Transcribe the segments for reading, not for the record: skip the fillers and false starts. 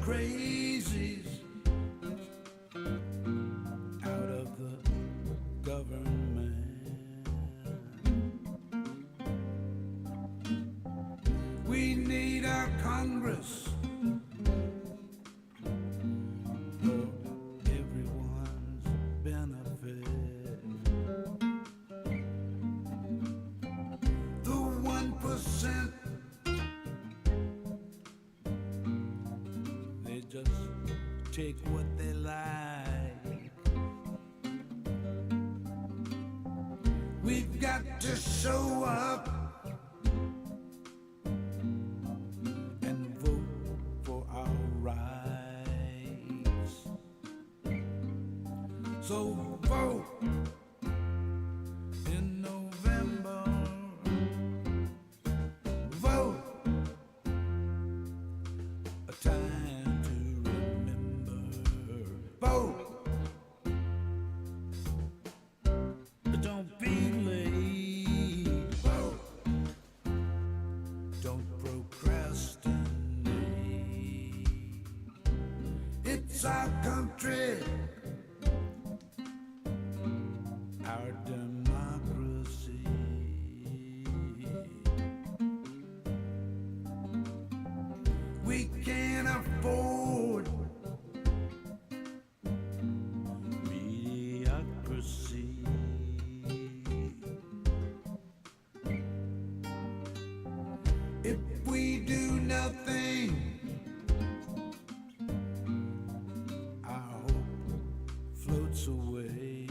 crazies out of the government. We need our Congress for everyone's benefit. The 1%, they just take what they like. We've got to show up and vote for our rights. So vote in November. Vote, a time to remember. Vote, don't be late. Vote, don't procrastinate. It's our country, our democracy. We can't afford mediocrity. If we do nothing, our hope floats away.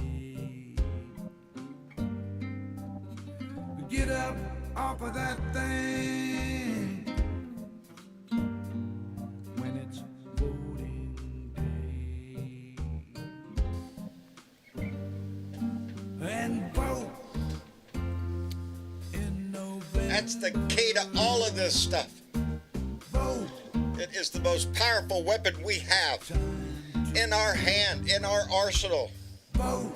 Get up off of that thing when it's voting day. And vote in November. That's the key to all of this stuff. Vote. It is the most powerful weapon we have in our hand, in our arsenal. Vote.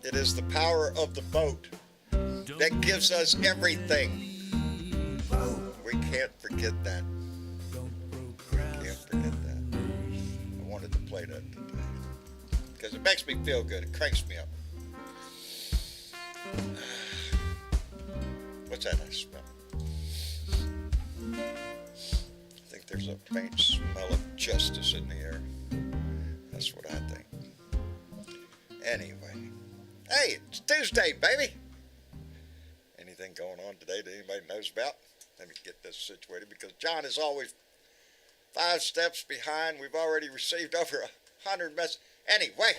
It is the power of the vote that gives us everything. Vote. We can't forget that. Don't Can't forget that. I wanted to play that today because it makes me feel good. It cranks me up. What's that I smell? I think there's a faint smell of justice in the air. That's what I think. Anyway. Hey, it's Tuesday, baby. Anything going on today that anybody knows about? Let me get this situated because John is always 5 steps behind. We've already received over 100 messages. Anyway,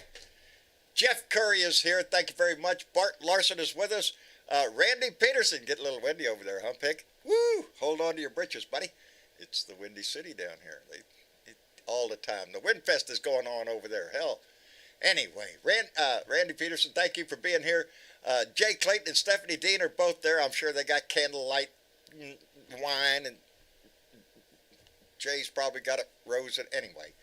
Jeff Curry is here. Thank you very much. Bart Larson is with us. Randy Peterson, get a little windy over there, huh, Pig? Woo! Hold on to your britches, buddy. It's the Windy City down here. All the time. The Windfest is going on over there. Hell. Anyway, Randy Peterson, thank you for being here. Jay Clayton and Stephanie Dean are both there. I'm sure they got candlelight wine, and Jay's probably got a rose. Anyway,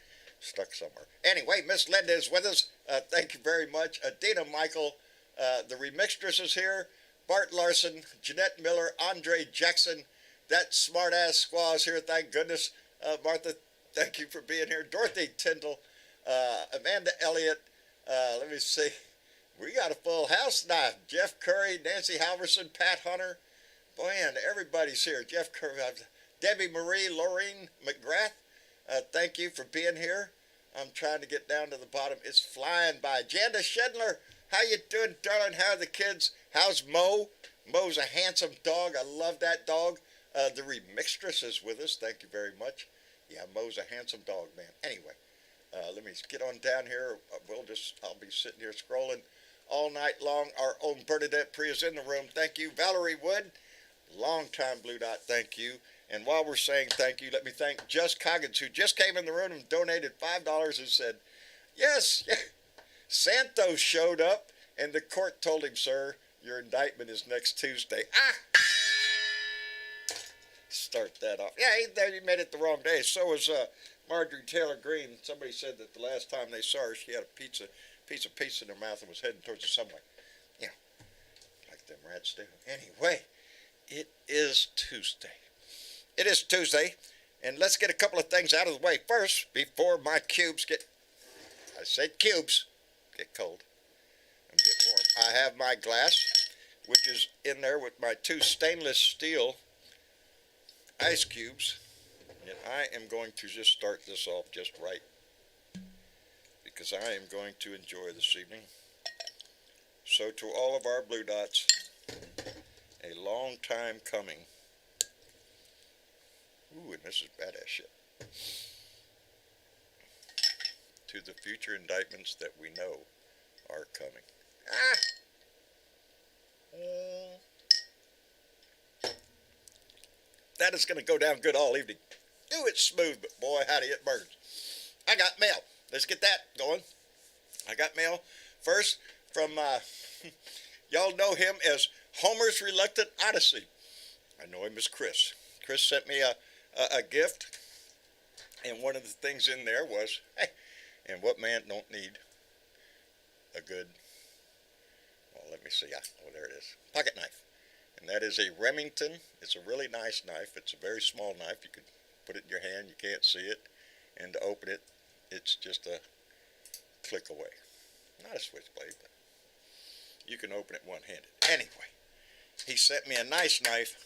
stuck somewhere. Anyway, Miss Linda is with us. Thank you very much. Dina Michael, the remixtress is here. Bart Larson, Jeanette Miller, Andre Jackson, that smart-ass squaw is here. Thank goodness. Martha, thank you for being here. Dorothy Tyndall, Amanda Elliott. Let me see. We got a full house tonight. Jeff Curry, Nancy Halverson, Pat Hunter. Boy, and everybody's here. Jeff Curry, Debbie Marie, Laureen McGrath. Thank you for being here. I'm trying to get down to the bottom. It's flying by. Janda Schindler, how you doing, darling? How are the kids? How's Mo? Mo's a handsome dog. I love that dog. The remixtress is with us. Thank you very much. Yeah, Mo's a handsome dog, man. Anyway, let me get on down here. I'll be sitting here scrolling all night long. Our own Bernadette Pri is in the room. Thank you. Valerie Wood, long-time Blue Dot, thank you. And while we're saying thank you, let me thank Just Coggins, who just came in the room and donated $5 and said, yes, Santos showed up, and the court told him, sir, your indictment is next Tuesday. Start that off. Yeah, he made it the wrong day. So was Marjorie Taylor Greene. Somebody said that the last time they saw her, she had a piece of pizza in her mouth and was heading towards the subway. Yeah, like them rats do. Anyway, it is Tuesday. It is Tuesday, And let's get a couple of things out of the way first before my cubes get, I said cubes, get cold and get warm. I have my glass, which is in there with my 2 stainless steel ice cubes. And I am going to just start this off just right, because I am going to enjoy this evening. So to all of our blue dots, a long time coming. Ooh, and this is badass shit. To the future indictments that we know are coming. That is going to go down good all evening. Ooh, it's smooth, but boy, howdy, it burns. I got mail. Let's get that going. I got mail first from, y'all know him as Homer's Reluctant Odyssey. I know him as Chris. Chris sent me a gift, and one of the things in there was, hey, and what man don't need a good, well, let me see, oh, there it is, pocket knife. And that is a Remington. It's a really nice knife. It's a very small knife. You could put it in your hand. You can't see it. And to open it, it's just a click away. Not a switchblade, but you can open it one-handed. Anyway, he sent me a nice knife,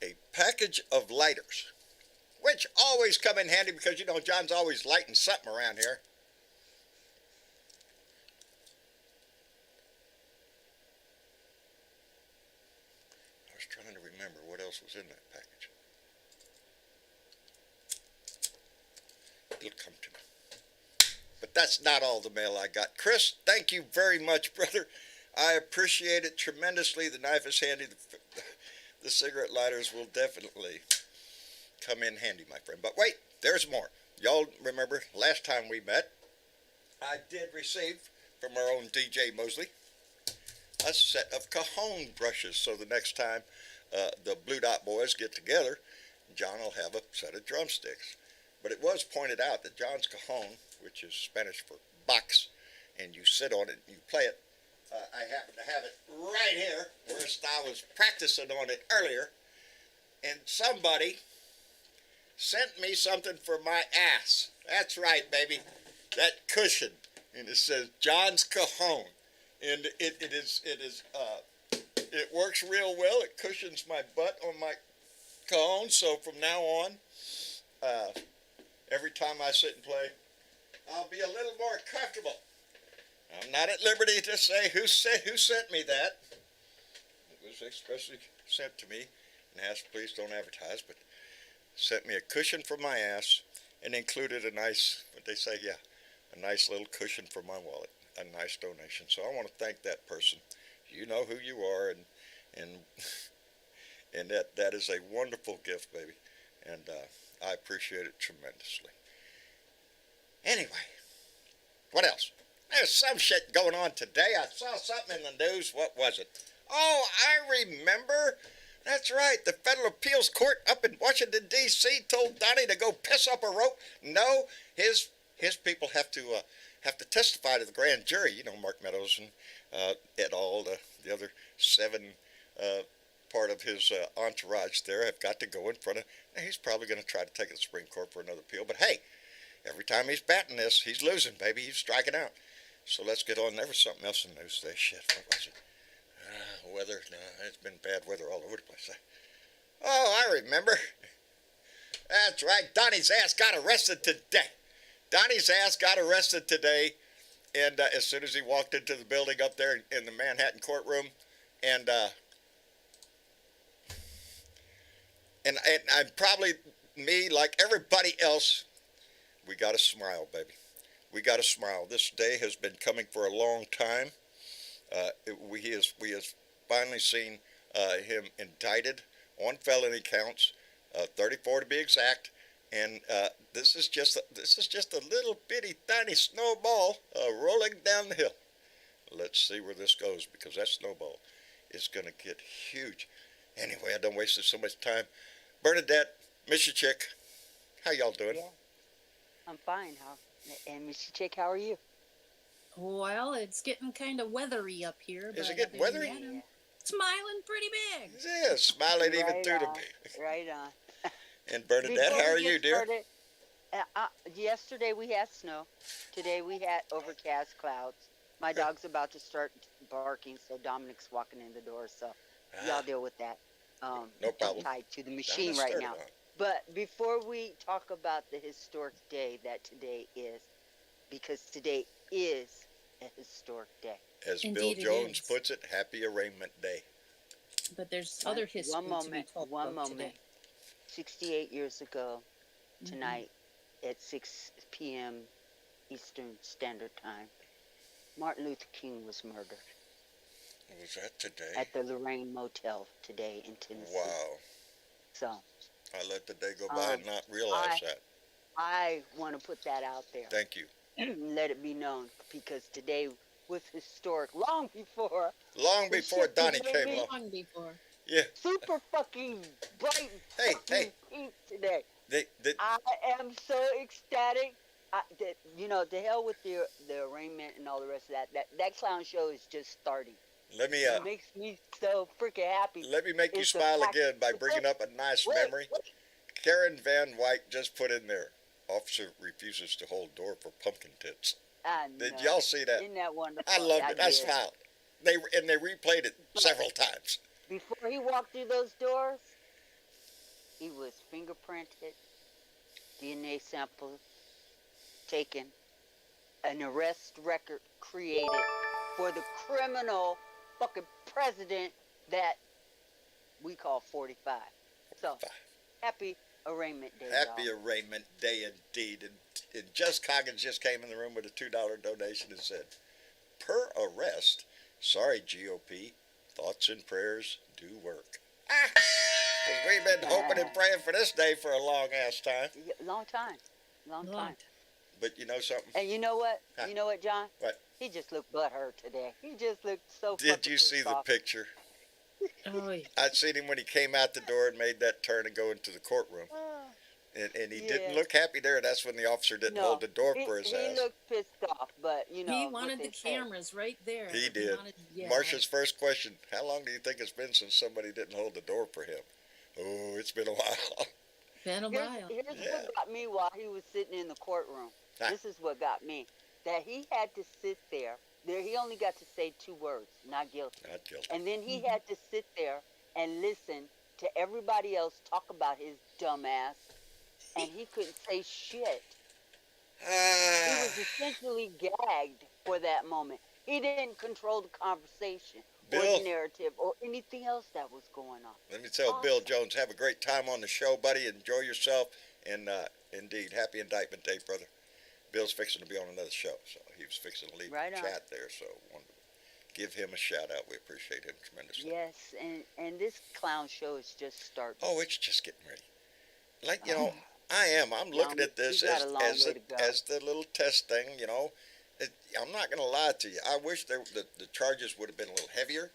a package of lighters, which always come in handy because, you know, John's always lighting something around here. I was trying to remember what else was in that package. It'll come to me. But that's not all the mail I got. Chris, thank you very much, brother. I appreciate it tremendously. The knife is handy. The cigarette lighters will definitely come in handy, my friend. But wait, there's more. Y'all remember last time we met, I did receive from our own DJ Mosley a set of cajon brushes. So the next time the Blue Dot Boys get together, John will have a set of drumsticks. But it was pointed out that John's cajon, which is Spanish for box, and you sit on it and you play it, I happen to have it right here, whereas I was practicing on it earlier, and somebody sent me something for my ass. That's right, baby. That cushion, and it says John's Cajon, and it works real well. It cushions my butt on my cajon, so from now on, every time I sit and play, I'll be a little more comfortable. I'm not at liberty to say who sent me that. It was especially sent to me, and asked please don't advertise, but sent me a cushion for my ass and included a nice, what they say, yeah, a nice little cushion for my wallet, a nice donation. So I want to thank that person. You know who you are, and that is a wonderful gift, baby, and I appreciate it tremendously. Anyway, what else? There's some shit going on today. I saw something in the news. What was it? Oh, I remember. That's right. The Federal Appeals Court up in Washington, D.C. told Donnie to go piss up a rope. No, his people have to testify to the grand jury. You know, Mark Meadows and et al., the other 7 part of his entourage there have got to go in front of. He's probably going to try to take it to the Supreme Court for another appeal. But hey, every time he's batting this, he's losing, baby. He's striking out. So let's get on. There was something else in the news today. Shit, what was it? Weather. No, it's been bad weather all over the place. Oh, I remember. That's right. Donnie's ass got arrested today. Donnie's ass got arrested today, and as soon as he walked into the building up there in the Manhattan courtroom, and I'm probably me like everybody else. We got to smile, baby. We got to smile. This day has been coming for a long time. We has finally seen him indicted on felony counts, 34 to be exact. And this is just a little bitty tiny snowball rolling down the hill. Let's see where this goes, because that snowball is going to get huge. Anyway, I done wasted so much time. Bernadette, miss you, chick. How y'all doing? Yeah, I'm fine. And Mr. Chick, how are you? Well, it's getting kind of weathery up here. Is it but getting weathery? I'm smiling pretty big. Yeah, smiling even Right through on, right on. And Bernadette, Before how we are get you, dear? started, yesterday we had snow. Today we had overcast clouds. My dog's about to start barking, so Dominic's walking in the door. So y'all Ah, deal with that. no I'm problem. tied to the Donna machine right started now. on. But before we talk about the historic day that today is, because today is a historic day. As Bill Indeed, it Jones is. puts it, Happy Arraignment Day. But there's One, other one history to be moment, told one about moment. today. 68 years ago Hmm. tonight at 6 p.m. Eastern Standard Time, Martin Luther King was murdered Was that today? at the Lorraine Motel today in Tennessee. Wow. So, I let the day go by and not I realize that. I want to put that out there. Thank you. Let it be known because today was historic long before Long the before shit that Donnie made came me along. Long before. Yeah. super fucking bright and Hey, fucking pink today. they, I am so ecstatic. The hell with the arraignment and all the rest of that. That clown show is just starting. let me What makes me so freaking happy let me make you is the smile fact. again by bringing up a nice Wait, memory. Karen Van White just put in there. Officer refuses to hold door for pumpkin tits. I Did know. y'all see that? Isn't that wonderful? I loved it. I did. smiled. They replayed it several times. Before he walked through those doors, he was fingerprinted, DNA sample taken, an arrest record created for the criminal fucking president that we call 45. So, happy arraignment day, Happy y'all. Arraignment Day indeed. And Just Coggins just came in the room with a $2 donation and said, per arrest, sorry GOP, thoughts and prayers do work. Because we've been hoping and praying for this day for a long ass time. Long time. Long Long time. time. But you know something? And you know what? Huh. You know what, John? What? He just looked butthurt today. He just looked so Did fucking you see pissed the off. picture? Oh, yeah. I'd seen him when he came out the door and made that turn and go into the courtroom. And he didn't Yeah. look happy there. That's when the officer didn't hold the door for his he ass. looked pissed off, but He with wanted the his head. cameras right there. He did. Yeah. Marcia's first question, how long do you think it's been since somebody didn't hold the door for him? Oh, it's been a while. Been a while. Here's Yeah. what got me while he was sitting in the courtroom. Huh. This is what got me. That he had to sit there. He only got to say 2 words, not guilty. Not guilty. And then he had to sit there and listen to everybody else talk about his dumb ass, and he couldn't say shit. He was essentially gagged for that moment. He didn't control the conversation or Bill. the narrative or anything else that was going on. Let me tell Bill Jones, have a great time on the show, buddy. Enjoy yourself. And indeed, happy Indictment Day, brother. Bill's fixing to be on another show, so he was fixing to leave Right the on. chat there. So wanted to give him a shout out. We appreciate him tremendously. Yes, and this clown show is just starting. Oh, it's just getting ready. Like, you know, I'm looking at this we got a long way to go. as the little test thing, you know. I'm not going to lie to you. I wish the charges would have been a little heavier,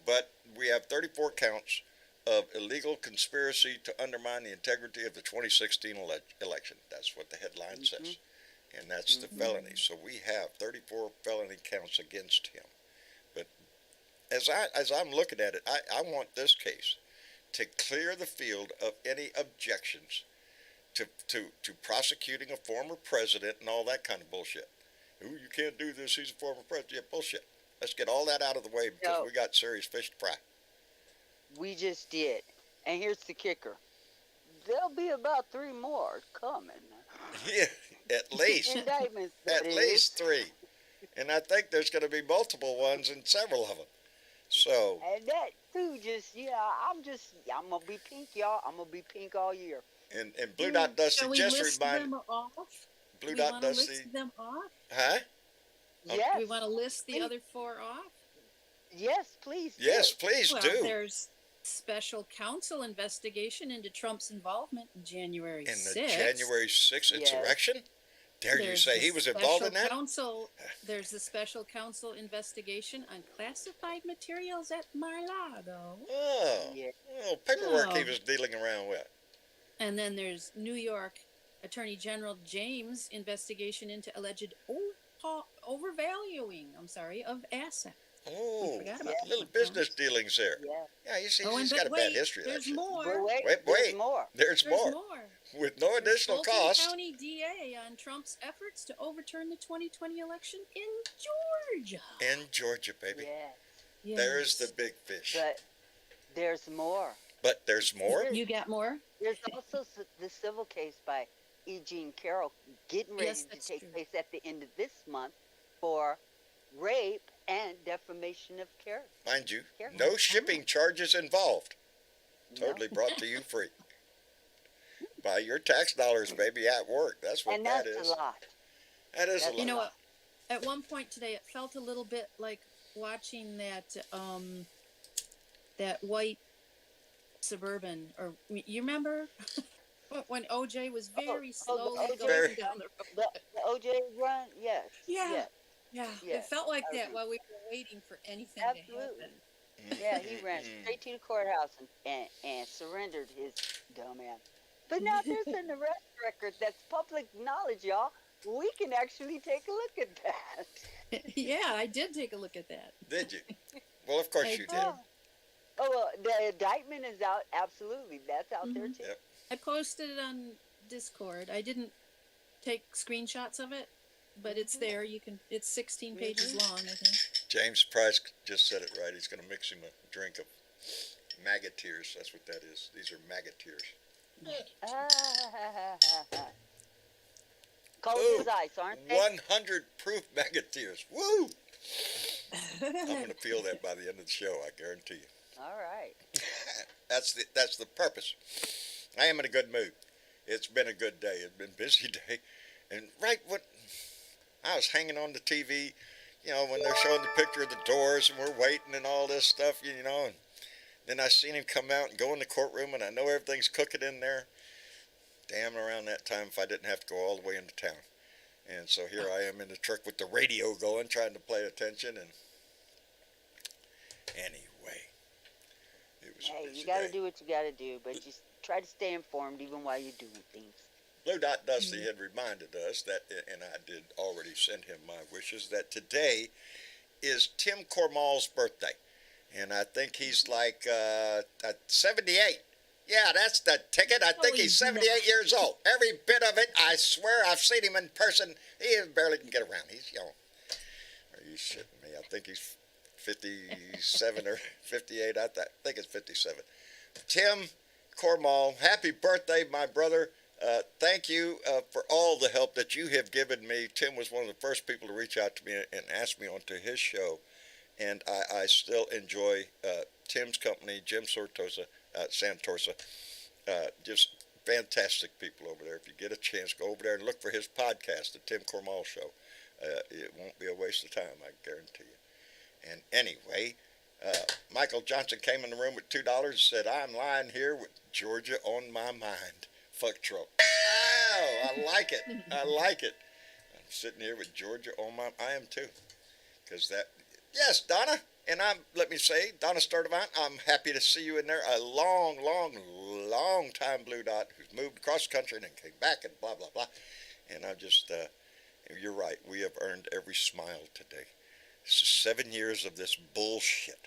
but we have 34 counts of illegal conspiracy to undermine the integrity of the 2016 election. That's what the headline says. And that's the felony. So we have 34 felony counts against him. But as I'm looking at it, I want this case to clear the field of any objections to prosecuting a former president and all that kind of bullshit. Ooh, you can't do this, he's a former president. Yeah, bullshit. Let's get all that out of the way because No. we got serious fish to fry. We just did. And here's the kicker. There'll be about 3 more coming. Yeah, at least. Indictments, At that is. least 3. And I think there's going to be multiple ones in several of them. So, And that too, I'm going to be pink, y'all. I'm going to be pink all year. and Blue Dot Dusty Shall we just list remind them off? Blue we Dot want to Dusty. list them off? Huh? Yes. We want to list the Please. other 4 off? Yes, please. do. Yes, please Well, do. there's special counsel investigation into Trump's involvement in January In the 6th. January 6th Yes. insurrection? Dare you There's say the he was involved in that? There's the special counsel investigation on classified materials at Mar-a-Lago. Oh, Yeah. oh, paperwork he Oh. was dealing around with. And then there's New York Attorney General James' investigation into alleged overvaluing, of assets. Oh, forgot Yeah, about that little one, business Thomas. dealings there. yeah. Yeah, you see, Oh, and he's but got a bad wait, history of that there's shit. But more. wait, Wait, there's wait. more. There's There's more. more. With no There's additional Fulton cost. County DA on Trump's efforts to overturn the 2020 election in Georgia. In Georgia, baby. Yes. There's the Yes. big fish. But there's more. But there's more? There's, You got more? there's also the civil case by E. Jean Carroll getting ready Yes, to that's take true. place at the end of this month for rape and defamation of character. Mind you, Careful. no shipping charges involved. No. Totally brought to you free. By your tax dollars, baby, at work. That's what And that that's is. a lot. That is a That's lot. You know what? At one point today, it felt a little bit like watching that white Suburban, or you remember when OJ was very slowly OJ going down the road? The OJ run, yes. Yeah. Yes. Yeah, Yeah, it felt like I that agree. while we were waiting for anything Absolutely. to happen. Yeah, he ran straight to the courthouse and surrendered his dumb ass. But now there's an arrest record that's public knowledge, y'all. We can actually take a look at that. Yeah, I did take a look at that. Did you? Well, of course I you did. Oh, well, the indictment is out. Absolutely. That's out there, Mhm. too. Yep. I posted it on Discord. I didn't take screenshots of it, but it's there. You can. It's 16 pages long, I think. James Price just said it right. He's going to mix him a drink of maggot tears. That's what that is. These are maggot tears. Cold Ooh, as ice, aren't they? 100 proof maggot tears. Woo! I'm going to feel that by the end of the show, I guarantee you. All right. That's the purpose. I am in a good mood. It's been a good day. It's been a busy day. And right when I was hanging on the TV, you know, when they're showing the picture of the doors and we're waiting and all this stuff, you know, and then I seen him come out and go in the courtroom and I know everything's cooking in there. Damn, around that time if I didn't have to go all the way into town. And so here I am in the truck with the radio going, trying to pay attention. And anyway, it was a Hey, busy you got to day. do what you got to do, but just try to stay informed even while you're doing things. Blue Dot Dusty had reminded us that, and I did already send him my wishes, that today is Tim Cormall's birthday. And I think he's like 78. Yeah, that's the ticket. I think he's 78 years old. Every bit of it, I swear, I've seen him in person. He barely can get around. He's young. Are you shitting me? I think he's 57 or 58. I think it's 57. Tim Cormall, happy birthday, my brother. Thank you for all the help that you have given me. Tim was one of the first people to reach out to me and ask me onto his show. And I still enjoy Tim's company, Jim Santorsa. Just fantastic people over there. If you get a chance, go over there and look for his podcast, The Tim Cormall Show. It won't be a waste of time, I guarantee you. And anyway, Michael Johnson came in the room with $2 and said, I'm lying here with Georgia on my mind. Fuck Trump. Ow, I like it. I like it. I'm sitting here with Georgia on my... I am too. Because that... Yes, Donna. And let me say, Donna Sturdivant, I'm happy to see you in there. A long time Blue Dot who's moved across the country and then came back and blah, blah, blah. And I'm just... you're right. We have earned every smile today. This is 7 years of this bullshit.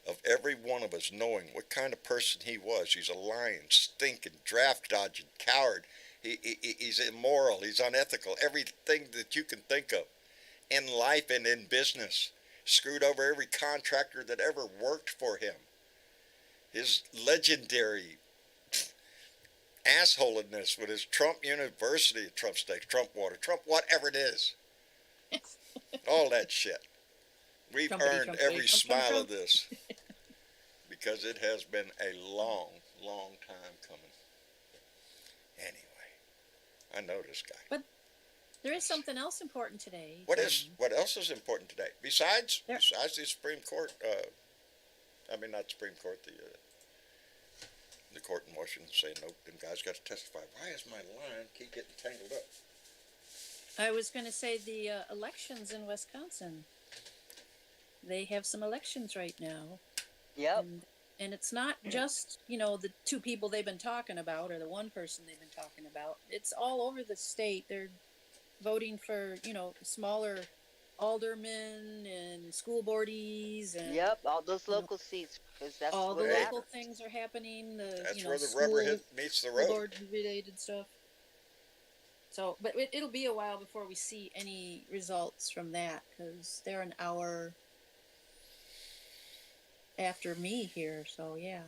Of every one of us knowing what kind of person he was. He's a lying, stinking, draft-dodging coward. He's immoral. He's unethical. Everything that you can think of in life and in business. Screwed over every contractor that ever worked for him. His legendary assholiness with his Trump University, Trump Steaks, Trump Water, Trump whatever it is. All that shit. We've Trumpity, earned Trumpity, every Trump, smile Trump, of this because it has been a long time coming. Anyway, I know this guy. But there is something else important today. What else is important today? Besides There- the Supreme Court, not the Supreme Court, the court in Washington saying, nope, them guys got to testify. Why is my line keep getting tangled up? I was going to say the elections in Wisconsin. They have some elections right now. Yep. And it's not just, the two people they've been talking about or the one person they've been talking about. It's all over the state. They're voting for, smaller aldermen and school boardies and Yep, all those you know local seats, because that's all the what Hey, local matters. things are happening. The that's where the rubber school meets the school road. board related stuff. So, but it'll be a while before we see any results from that because they're an hour after me here. So yeah,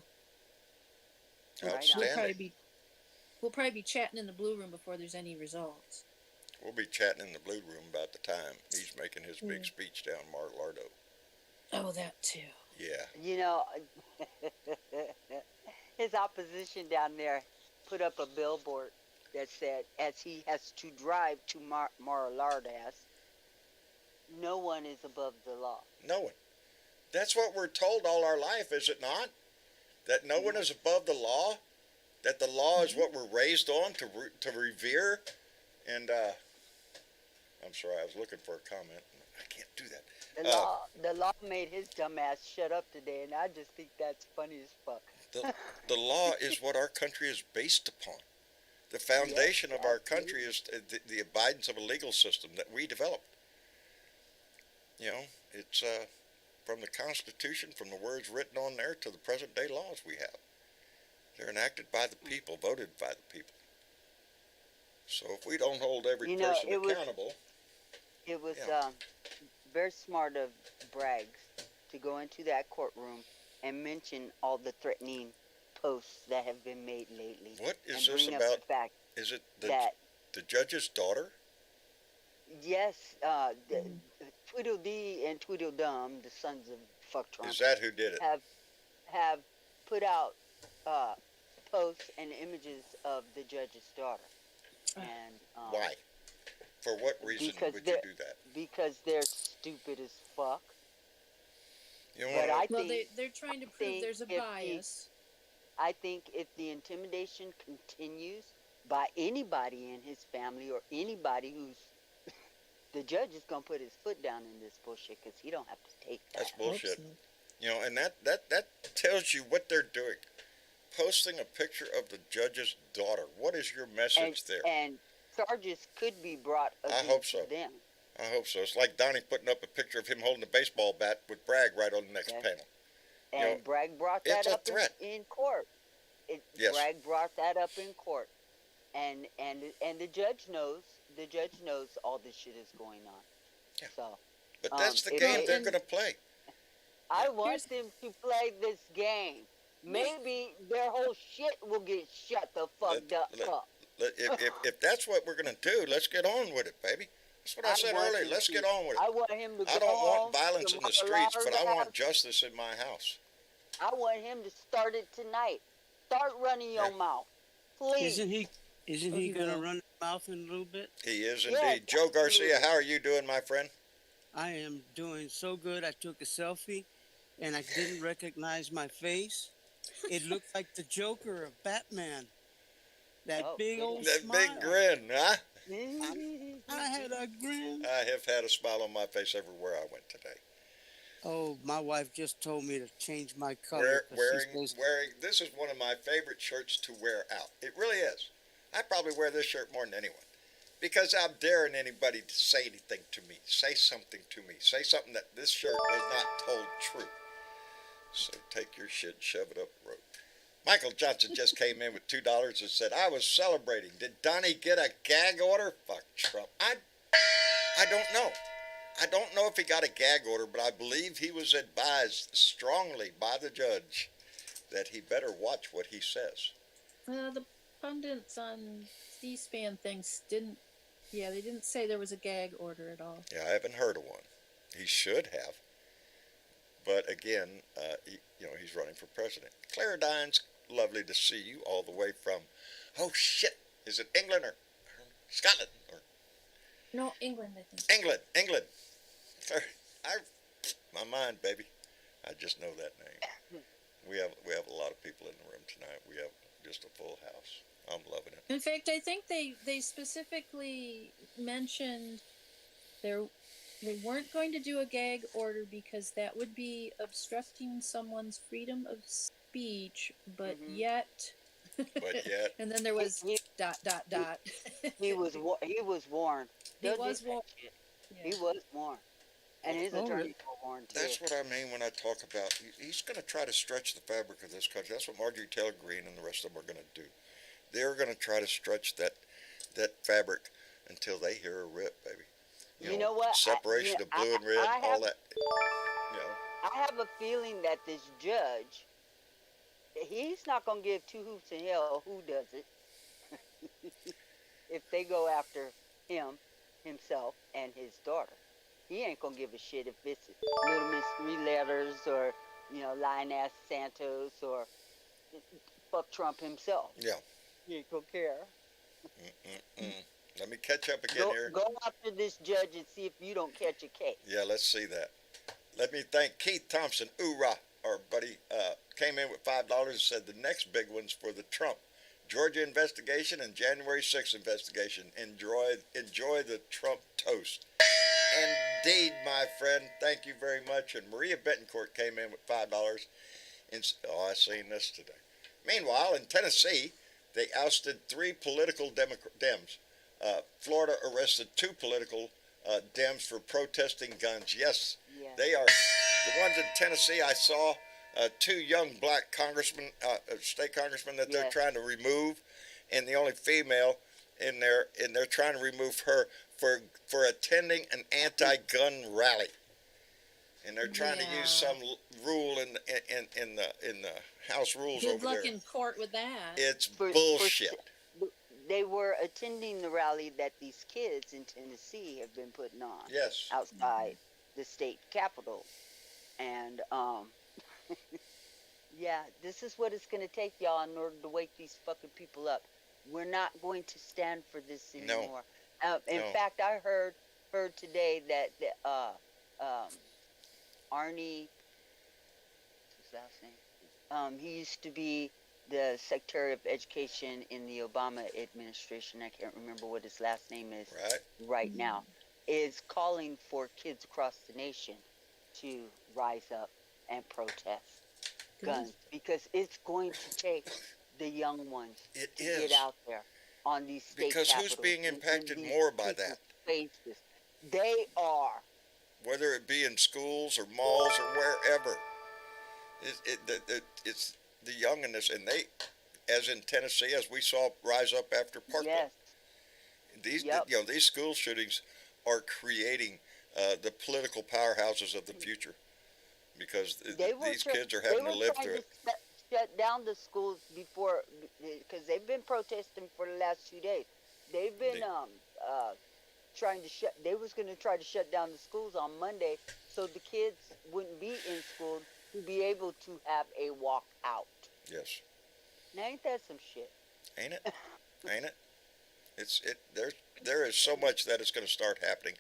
we'll, Right we'll on. Outstanding. probably be we'll probably be chatting in the blue room before there's any results. We'll be chatting in the blue room about the time he's making his big Mm. speech down Mar-a-Lardo. Oh, that too. Yeah. You know, his opposition down there put up a billboard that said, as he has to drive to Mar-a-Lardas, no one is above the law. No one. That's what we're told all our life, is it not? That no one Yeah. is above the law. That the law is Mhm. what we're raised on to revere. And I'm sorry, I was looking for a comment. I can't do that. The law made his dumb ass shut up today, and I just think that's funny as fuck. The law is what our country is based upon. The foundation of our country is the abidance of a legal system that we developed. You know, it's from the Constitution, from the words written on there to the present day laws we have. They're enacted by the people, voted by the people. So if we don't hold every person accountable, It was Yeah. very smart of Braggs to go into that courtroom and mention all the threatening posts that have been made lately, what is and this bring up about? the fact Is it that the judge's daughter? yes, Mhm. Tweedledee and Tweedledum, the sons of fuck Trump, Is that who did it? have put out uh, posts and images of the judge's daughter, and Why? For what reason because would you do that? because they're stupid as fuck. You But want I Well, think they're trying to prove think there's a if bias. I think if the intimidation continues by anybody in his family or anybody who's the judge is gonna put his foot down in this bullshit because he don't have to take that. that's bullshit. Hope so. You know, and that tells you what they're doing. Posting a picture of the judge's daughter. What is your message there? And charges could be brought I against hope so. them. I hope so. It's like Donnie putting up a picture of him holding a baseball bat with Bragg right on the next Okay. panel. And know, Bragg brought it's that a up threat. in court. Yes. Bragg brought that up in court, and the judge knows. The judge knows all this shit is going on. Yeah. So But that's the if game they- they're going to play. I want them to play this game. Maybe their whole shit will get shut the fuck up. If that's what we're going to do, let's get on with it, baby. That's what I said want earlier. him Let's to- get on with it. I want him to go I don't want home violence to in the streets, but I want Mar-a-Lardo. justice in my house. I want him to start it tonight. Start running your Yeah. mouth, please. Isn't he Oh, he gonna will. run his mouth in a little bit? He is Yes, indeed. Joe Garcia, absolutely. how are you doing, my friend? I am doing so good. I took a selfie and I didn't recognize my face. It looked like the Joker of Batman. That Oh, big old That smile. big grin, huh? I had a grin. I have had a smile on my face everywhere I went today. Oh, my wife just told me to change my color. 'cause she says, Wearing this is one of my favorite shirts to wear out. It really is. I probably wear this shirt more than anyone because I'm daring anybody to say anything to me, say something to me, say something that this shirt does not told true. So take your shit and shove it up the road. Michael Johnson just came in with $2 and said, "I was celebrating. Did Donnie get a gag order? Fuck Trump. I don't know. I don't know if he got a gag order, but I believe he was advised strongly by the judge that he better watch what he says. The pundits on C-SPAN things didn't. Yeah, they didn't say there was a gag order at all. Yeah, I haven't heard of one. He should have. But again, he's running for president. Claradine's lovely to see you all the way from, oh shit, is it England or Scotland or No, England, I think. England. My mind, baby. I just know that name. We have a lot of people in the room tonight. We have just a full house. I'm loving it. In fact, I think they specifically mentioned they weren't going to do a gag order because that would be obstructing someone's freedom of speech, but Mhm. yet. But yet, And then there was He- dot. He was warned. He Don't do was that warned. shit. Yeah. He was warned. And his Oh, attorney really? forewarned too. That's what I mean when I talk about he's going to try to stretch the fabric of this country. That's what Marjorie Taylor Greene and the rest of them are going to do. They're going to try to stretch that fabric until they hear a rip, baby. You know what? Separation of blue and red, all that. You know, I have a feeling that this judge, he's not going to give two hoots in hell who does it if they go after himself, and his daughter. He ain't going to give a shit if it's Little Miss Three Letters or, Lioness Santos or fuck Trump himself. yeah. He ain't going to care. Let me catch up again here. Go after this judge and see if you don't catch a case. Yeah, let's see that. Let me thank Keith Thompson, Oorah, our buddy, came in with $5 and said the next big one's for the Trump Georgia investigation and January 6th investigation. Enjoy the Trump toast. Indeed, my friend. Thank you very much. And Maria Betancourt came in with $5. I seen this today. Meanwhile, in Tennessee, they ousted 3 political Dems. Florida arrested 2 political Dems for protesting guns. Yes, they are. The ones in Tennessee, I saw 2 young black congressmen, state congressmen that they're trying to remove, and the only female in there, and they're trying to remove her for attending an anti-gun rally. And they're trying to use some rule in the House rules Good over luck there. in court with that. It's bullshit. They were attending the rally that these kids in Tennessee have been putting on. Yes. Outside the state capitol. And, yeah, this is what it's going to take, y'all, in order to wake these fucking people up. We're not going to stand for this anymore. In fact, I heard today that Arnie, what's his last name? He used to be the Secretary of Education in the Obama administration. I can't remember what his last name is right now. Is calling for kids across the nation to rise up and protest guns, because it's going to take the young ones to get out there on these state because who's being impacted more by that? Faces. They are. Whether it be in schools or malls or wherever, it's the young in this, and they, as in Tennessee, as we saw rise up after Parkland. Yes. These school shootings are creating the political powerhouses of the future, because these kids are having to live through it. Shut down the schools before, because they've been protesting for the last 2 days. They've been they was going to try to shut down the schools on Monday so the kids wouldn't be in school to be able to have a walk out. Yes. Now ain't that some shit? Ain't it? Ain't it? There is so much that is going to start happening.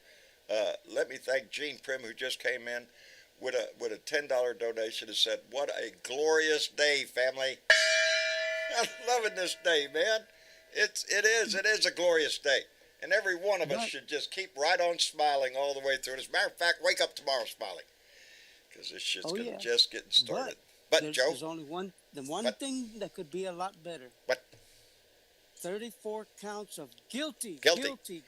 Let me thank Gene Prim, who just came in with a $10 donation and said, "What a glorious day, family." I'm loving this day, man. It is a glorious day. And every one of us should just keep right on smiling all the way through. As a matter of fact, wake up tomorrow smiling, because this shit's just getting started. But Joe, there's only one thing that could be a lot better. What? 34 counts of guilty.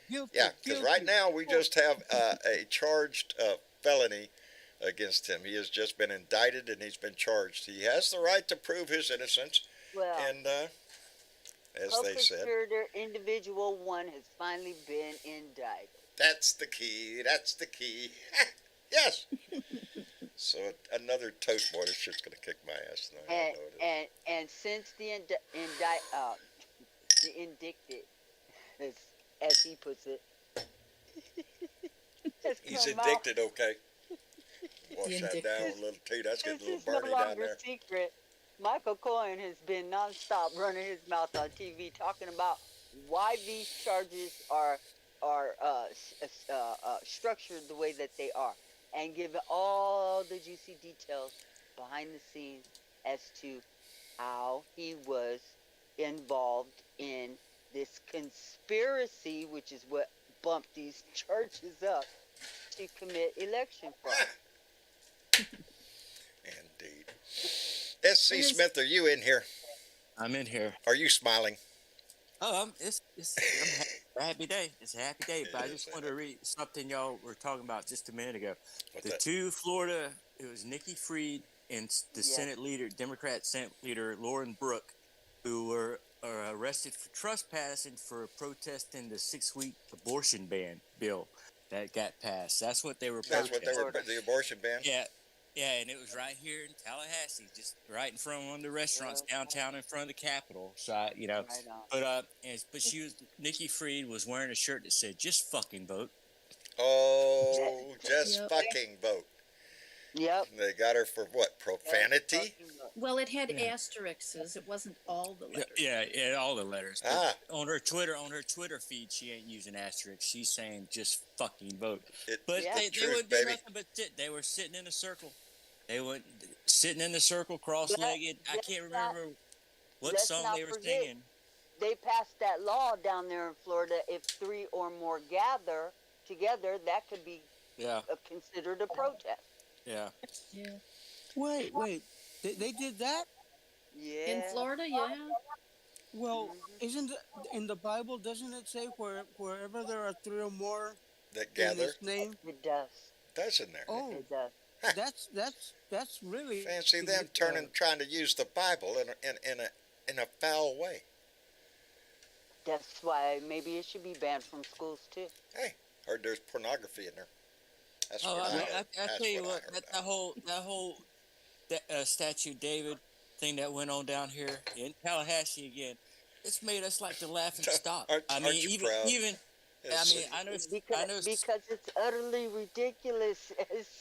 Yeah, because right now we just have a charged felony against him. He has just been indicted and he's been charged. He has the right to prove his innocence. Well, and as they said, co-conspirator individual 1 has finally been indicted. That's the key. That's the key. Yes. So another toast boy. This shit's gonna kick my ass tonight. And since the indicted, as he puts it, he's addicted. Okay. Wash that down a little too. That's getting a little burny down there. Secret. Michael Cohen has been nonstop running his mouth on TV talking about why these charges are structured the way that they are, and giving all the juicy details behind the scenes as to how he was involved in this conspiracy, which is what bumped these charges up, to commit election fraud. Indeed. S.C. Smith, are you in here? I'm in here. Are you smiling? Oh, I'm A happy day. It's a happy day. But I It is just wanted to read something y'all were talking about just a minute ago. What's The that? two Florida, it was Nikki Fried and the Yes. Senate leader, Democrat Senate leader Lauren Brooke, who were arrested for trespassing for protesting the 6-week abortion ban bill that got passed. That's what they were That's what protesting. they were, the abortion ban? Yeah. Yeah, and it was right here in Tallahassee, just right in front of one of the restaurants downtown in front of the Capitol. So, you know, Right on. but she was, Nikki Fried was wearing a shirt that said, just fucking vote. Oh, just Yep. fucking vote. Yep. They got her for what? Profanity? Well, it had Yeah. asterisks. It wasn't all the letters. Yeah, all the letters. But Ah. on her Twitter feed, she ain't using asterisks. She's saying just fucking vote. But Yeah. They truth, wouldn't do baby. nothing but sit. They were sitting in a circle. They went sitting in the circle, cross-legged. I let's can't not- remember what let's song not they were forget. singing. They passed that law down there in Florida. If 3 or more gather together, that could be Yeah, considered a protest. yeah. Yeah. Wait. They did that? Yeah. In Florida, yeah. Well, isn't it, in the Bible, doesn't it say wherever there are 3 or more That in gather? His name? It does. That's in there. Oh, It does. that's really Fancy them trying to use the Bible in a foul way. That's why maybe it should be banned from schools too. Hey, heard there's pornography in there. That's Oh, what I mean, heard. I That's tell you I what, heard. that whole statue David thing that went on down here in Tallahassee again, it's made us like to laugh and stop. Aren't I mean, you proud? even It's- I mean, I know Because it's utterly ridiculous.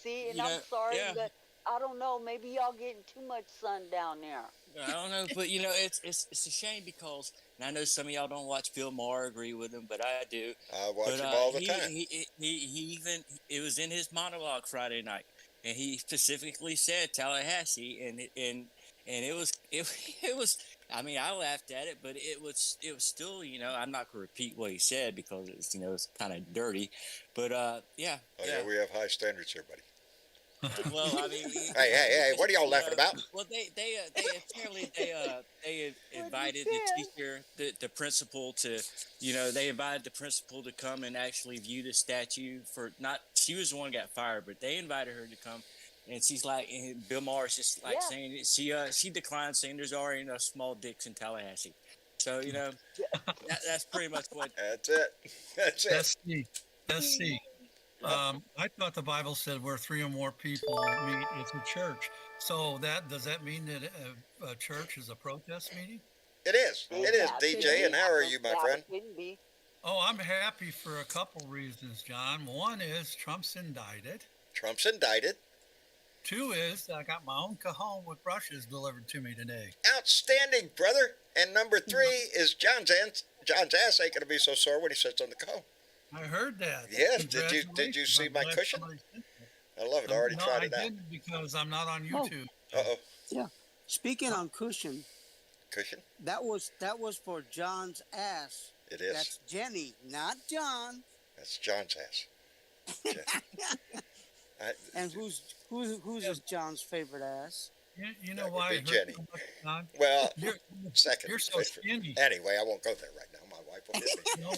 See, and You I'm know, sorry, yeah. but I don't know. Maybe y'all getting too much sun down there. I don't know, but you know, it's a shame because, and I know some of y'all don't watch Bill Maher, agree with him, but I do. I watch But him all the he, time. he even, it was in his monologue Friday night, and he specifically said Tallahassee, and it was it was. I mean, I laughed at it, but it was still, you know, I'm not gonna repeat what he said because it's, you know, it's kind of dirty, but yeah. Oh yeah, we have high standards here, buddy. Well, I mean, Hey, what are y'all laughing about? Well, they apparently they invited the teacher, the principal to, you know, they invited the principal to come and actually view the statue for not. She was the one who got fired, but they invited her to come, and she's like, and Bill Maher's just like saying she declined, saying there's already enough small dicks in Tallahassee. So you know, that's pretty much what. That's it. That's it. Let's see. I thought the Bible said where 3 or more people meet, it's a church. So does that mean that a church is a protest meeting? It is. It is, DJ. And how are you, my friend? Couldn't be. Oh, I'm happy for a couple reasons, John. One is Trump's indicted. Trump's indicted. 2 is I got my own cajon with brushes delivered to me today. Outstanding, brother. And number 3 is John's ass ain't gonna be so sore when he sits on the cone. I heard that. Yes. Did you see my cushion? I love it. I already tried it I out. didn't because I'm not on YouTube. Uh-oh. Yeah. Speaking on cushion, Cushion? that was for John's ass. It is. That's Jenny, not John. That's John's ass. And who's is John's favorite ass? You know That would why be I hurt Jenny. so much, John? Well, You're, second. you're so skinny. Anyway, I won't go there right now. My wife will hit me. You know,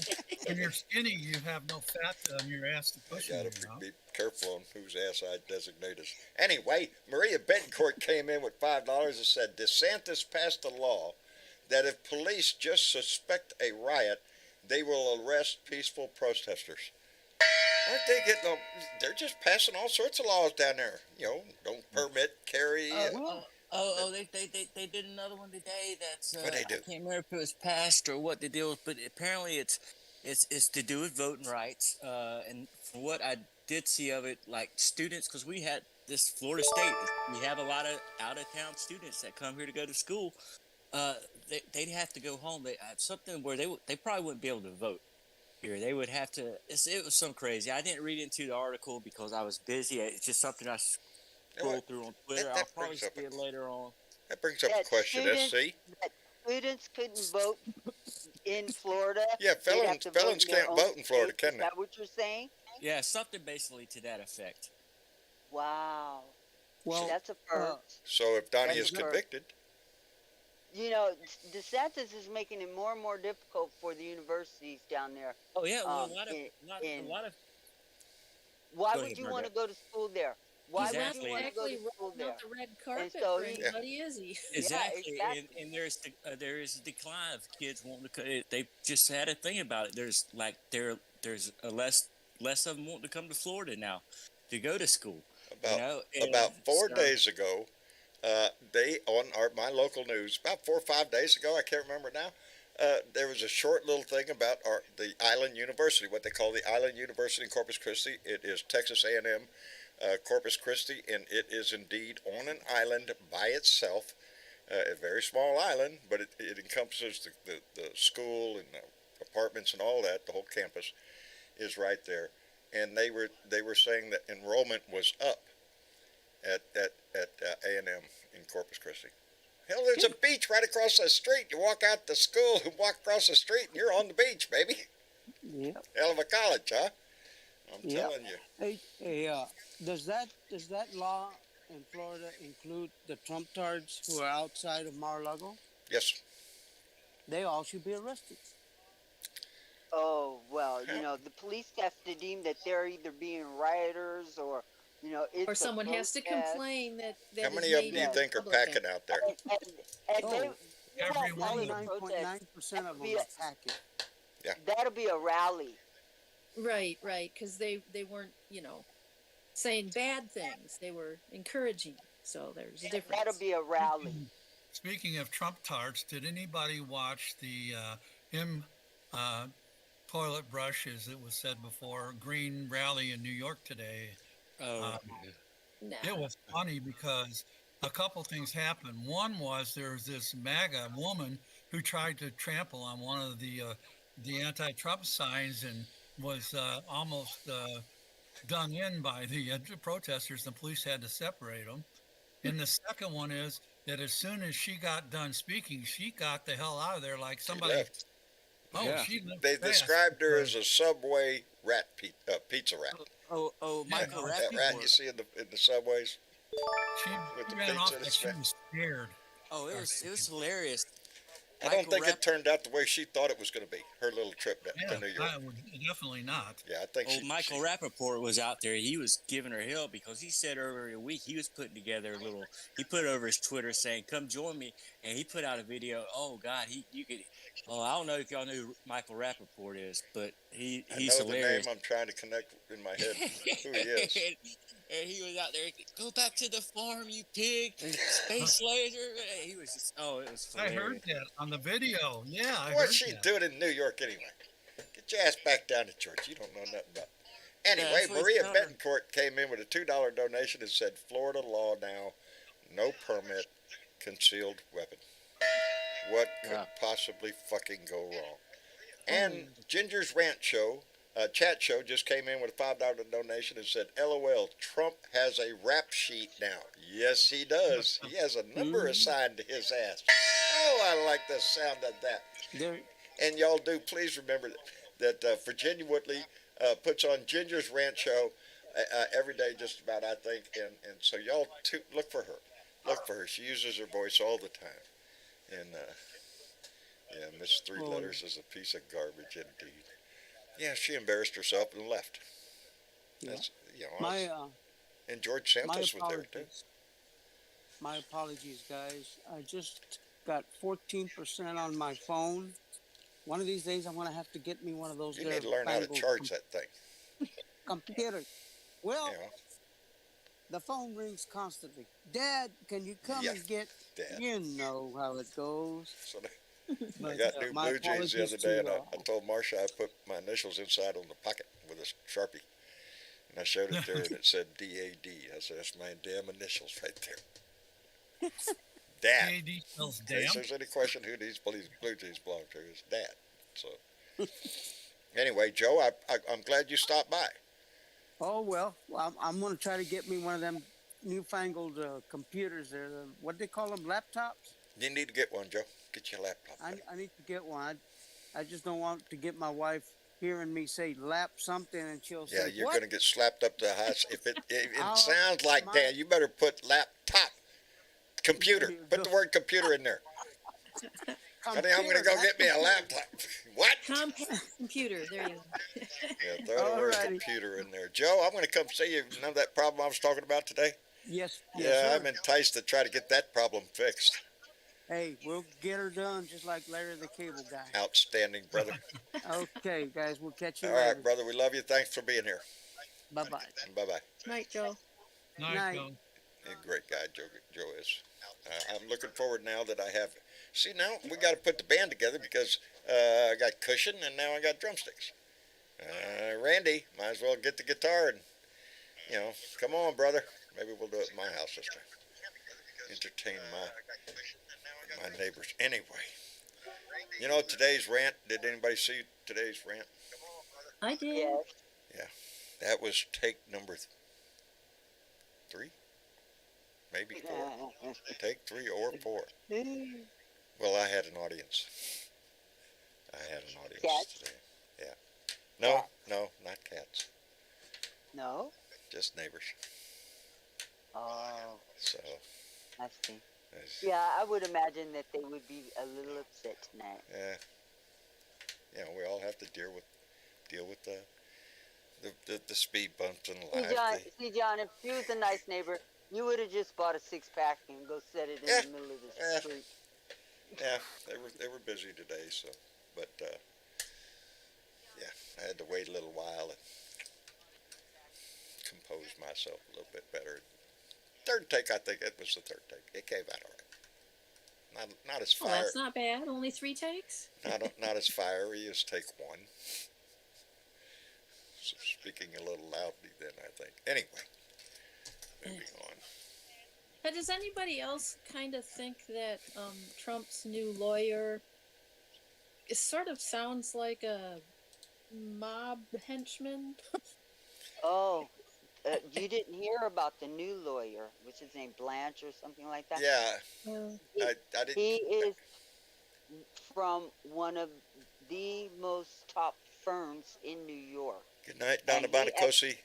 when you're skinny, you have no fat on your ass to push I in. gotta You know? be careful on whose ass I designate as. Anyway, Maria Betancourt came in with $5 and said DeSantis passed a law that if police just suspect a riot, they will arrest peaceful protesters. Aren't they getting? They're just passing all sorts of laws down there. You know, don't permit carry. They did another one today. That's What'd they do? I can't remember if it was passed or what the deal was, but apparently it's to do with voting rights. And from what I did see of it, like students, because we had this Florida State, we have a lot of out of town students that come here to go to school. They'd have to go home. They have something where they probably wouldn't be able to vote here. They would have to. It was some crazy. I didn't read into the article because I was busy. It's just something I scrolled through on Twitter. that I'll probably brings up see it later on. That brings up a That question. students- SC. Students couldn't vote in Florida. Yeah, They'd have felons to vote in their can't own vote in Florida, state. can Is they? that what you're saying? Yeah, something basically to that effect. Wow. Well, That's a first. So if Donnie That's is correct. convicted, you know, DeSantis is making it more and more difficult for the universities down there. Oh yeah, well, In a in lot of. why Go would ahead, you want Margaret. to go to school there? Why He's would not you want Exactly. to go exactly to school rolling out there? the red And carpet so for he, anybody, is he? yeah, Exactly, exactly. and there is a decline of kids wanting to. They just had a thing about it. There's like there's a less of them wanting to come to Florida now to go to school. You About know, and about four so days ago, they on my local news about 4 or 5 days ago, I can't remember now. There was a short little thing about the Island University, what they call the Island University in Corpus Christi. It is Texas A&M Corpus Christi, and it is indeed on an island by itself, a very small island, but it encompasses the school and the apartments and all that. The whole campus is right there, and they were saying that enrollment was up at A&M in Corpus Christi. Hell, there's a beach right across the street. You walk out to school and walk across the street, and you're on the beach, baby. Yep. Hell of a college, huh? I'm Yep. telling you. Hey, does that law in Florida include the Trump tards who are outside of Mar-a-Lago? Yes. They all should be arrested. Oh well, you How, know, the police have to deem that they're either being rioters or, you know, it's Or a someone has to protest. complain that how is many of them made do you Yes, think are public. packing out there? and they, Oh, you know, Every that one won't of be a them. 99.9% protest. of Be them a, are packing. Yeah. that'll be a rally. Right, because they weren't, saying bad things. They were encouraging. So there's a That'll difference. be a rally. Speaking of Trump tarts, did anybody watch the M uh, toilet brush, as it was said before, green rally in New York today? oh Um, Nah. it was funny because a couple things happened. One was there was this MAGA woman who tried to trample on one of the anti-Trump signs and was almost done in by the protesters. The police had to separate them. And the second one is that as soon as she got done speaking, she got the hell out of there like She somebody. left. Oh, yeah. she left They fast described her because as a Subway pizza rat. yeah, Michael no, That rat you Rappaport. see in the subways she with the ran pizza off in like its she mouth. was scared. Oh, Or it was something. hilarious. I don't Michael think Rapp. it turned out the way she thought it was going to be. Her little trip Yeah, to New York. I would definitely not. Yeah, I think Oh, Michael she Rappaport was out there. He was giving her hell because he said earlier in the week he was putting together a little. He put over his Twitter saying, "Come join me," and he put out a video. Oh God, you could. Oh, I don't know if y'all know who Michael Rappaport is, but I he's know the name. hilarious. I'm trying to connect in my head who he is. And he was out there. Go back to the farm, you pig! Space laser. He was just. Oh, it was I heard hilarious. that on the video. Yeah, I What's heard she that. doing in New York anyway? Get your ass back down to church. You don't know nothing about it. Yeah, Anyway, that's what he's Maria telling her. Betancourt came in with a $2 donation and said, Florida law now, no permit, concealed weapon. What could Yeah. possibly fucking go wrong? And Ginger's Rant Show, chat show, just came in with a $5 donation and said, LOL, Trump has a rap sheet now. Yes, he does. He has a number assigned to his ass. Oh, I like the sound of that. There, And y'all do please remember that Virginia Woodley puts on Ginger's Rant Show every day, just about, I think. And so y'all look for her. Look for her. She uses her voice all the time. And yeah, Miss Three Oh. Letters is a piece of garbage indeed. Yeah, she embarrassed herself and left. yeah. That's My and George my Santos was there too. apologies. My apologies, guys. I just got 14% on my phone. One of these days, I'm gonna have to get me one of those. You there need to learn how to fangled charge that thing. computers. Well, You know, the phone rings constantly. Dad, can you come Yeah. and get? Dad. You know how it goes. So I But, got new my blue jeans the other apologies day, and to, I told Marcia I put my initials inside on the pocket with a Sharpie. And I showed it to her, and it said DAD. I said, that's my damn initials right there. Dad. DAD spells If damn. there's any question who these blue jeans belong to, it's Dad. So, anyway, Joe, I'm glad you stopped by. Oh well, I'm gonna try to get me one of them newfangled computers. There, what they call them, laptops. You need to get one, Joe. Get your laptop. I need to get one. I just don't want to get my wife hearing me say lap something and she'll Yeah, say you're what? going to get slapped up to the house. If it I'll- sounds like my- that, you better put laptop, computer. Put the word computer in there. Honey, I'm going to go get me a laptop. What? Compact computer. There you go. Yeah, throw the word Alrighty. computer in there. Joe, I'm going to come see you. Know that problem I was talking about today? Yes, Yeah, sir. I'm enticed to try to get that problem fixed. Hey, we'll get her done just like Larry the Cable Guy. Outstanding, brother. Okay, guys, we'll catch you All later. right, brother. We love you. Thanks for being here. Bye bye. Bye-bye. Night, Joe. Night, Night. Joe. A great guy, Joe is. I'm looking forward now that I have. See, now we got to put the band together because I got cushion and now I got drumsticks. Randy, might as well get the guitar and, come on, brother. Maybe we'll do it at my house this time. Entertain my neighbors. Anyway, today's rant. Did anybody see today's rant? I did. Yes. That was take number 3, maybe 4. Take 3 or 4. Well, I had an audience. Cats? Today. Yeah. No, not cats. No? Just neighbors. Oh, So, I see. it's- Yeah, I would imagine that they would be a little upset tonight. yeah. We all have to deal with the speed bumps in See, life. John, if you was a nice neighbor, you would have just bought a 6-pack and go set it in Yeah. the middle of the Yeah. street. Yeah, they were busy today, so, but yeah, I had to wait a little while and compose myself a little bit better. Third take, I think it was the third take. It came out all right. Not as Well, that's not bad. Only 3 takes. not as fiery as take 1. So speaking a little loudly then, I think. Anyway, moving on. But does anybody else kind of think that Trump's new lawyer, it sort of sounds like a mob henchman? Oh, you didn't hear about the new lawyer, what's his name, Blanche or something like that? Yeah, Uh, I didn't. He is from one of the most top firms in New York. Good night, Donna and he Bonacosi.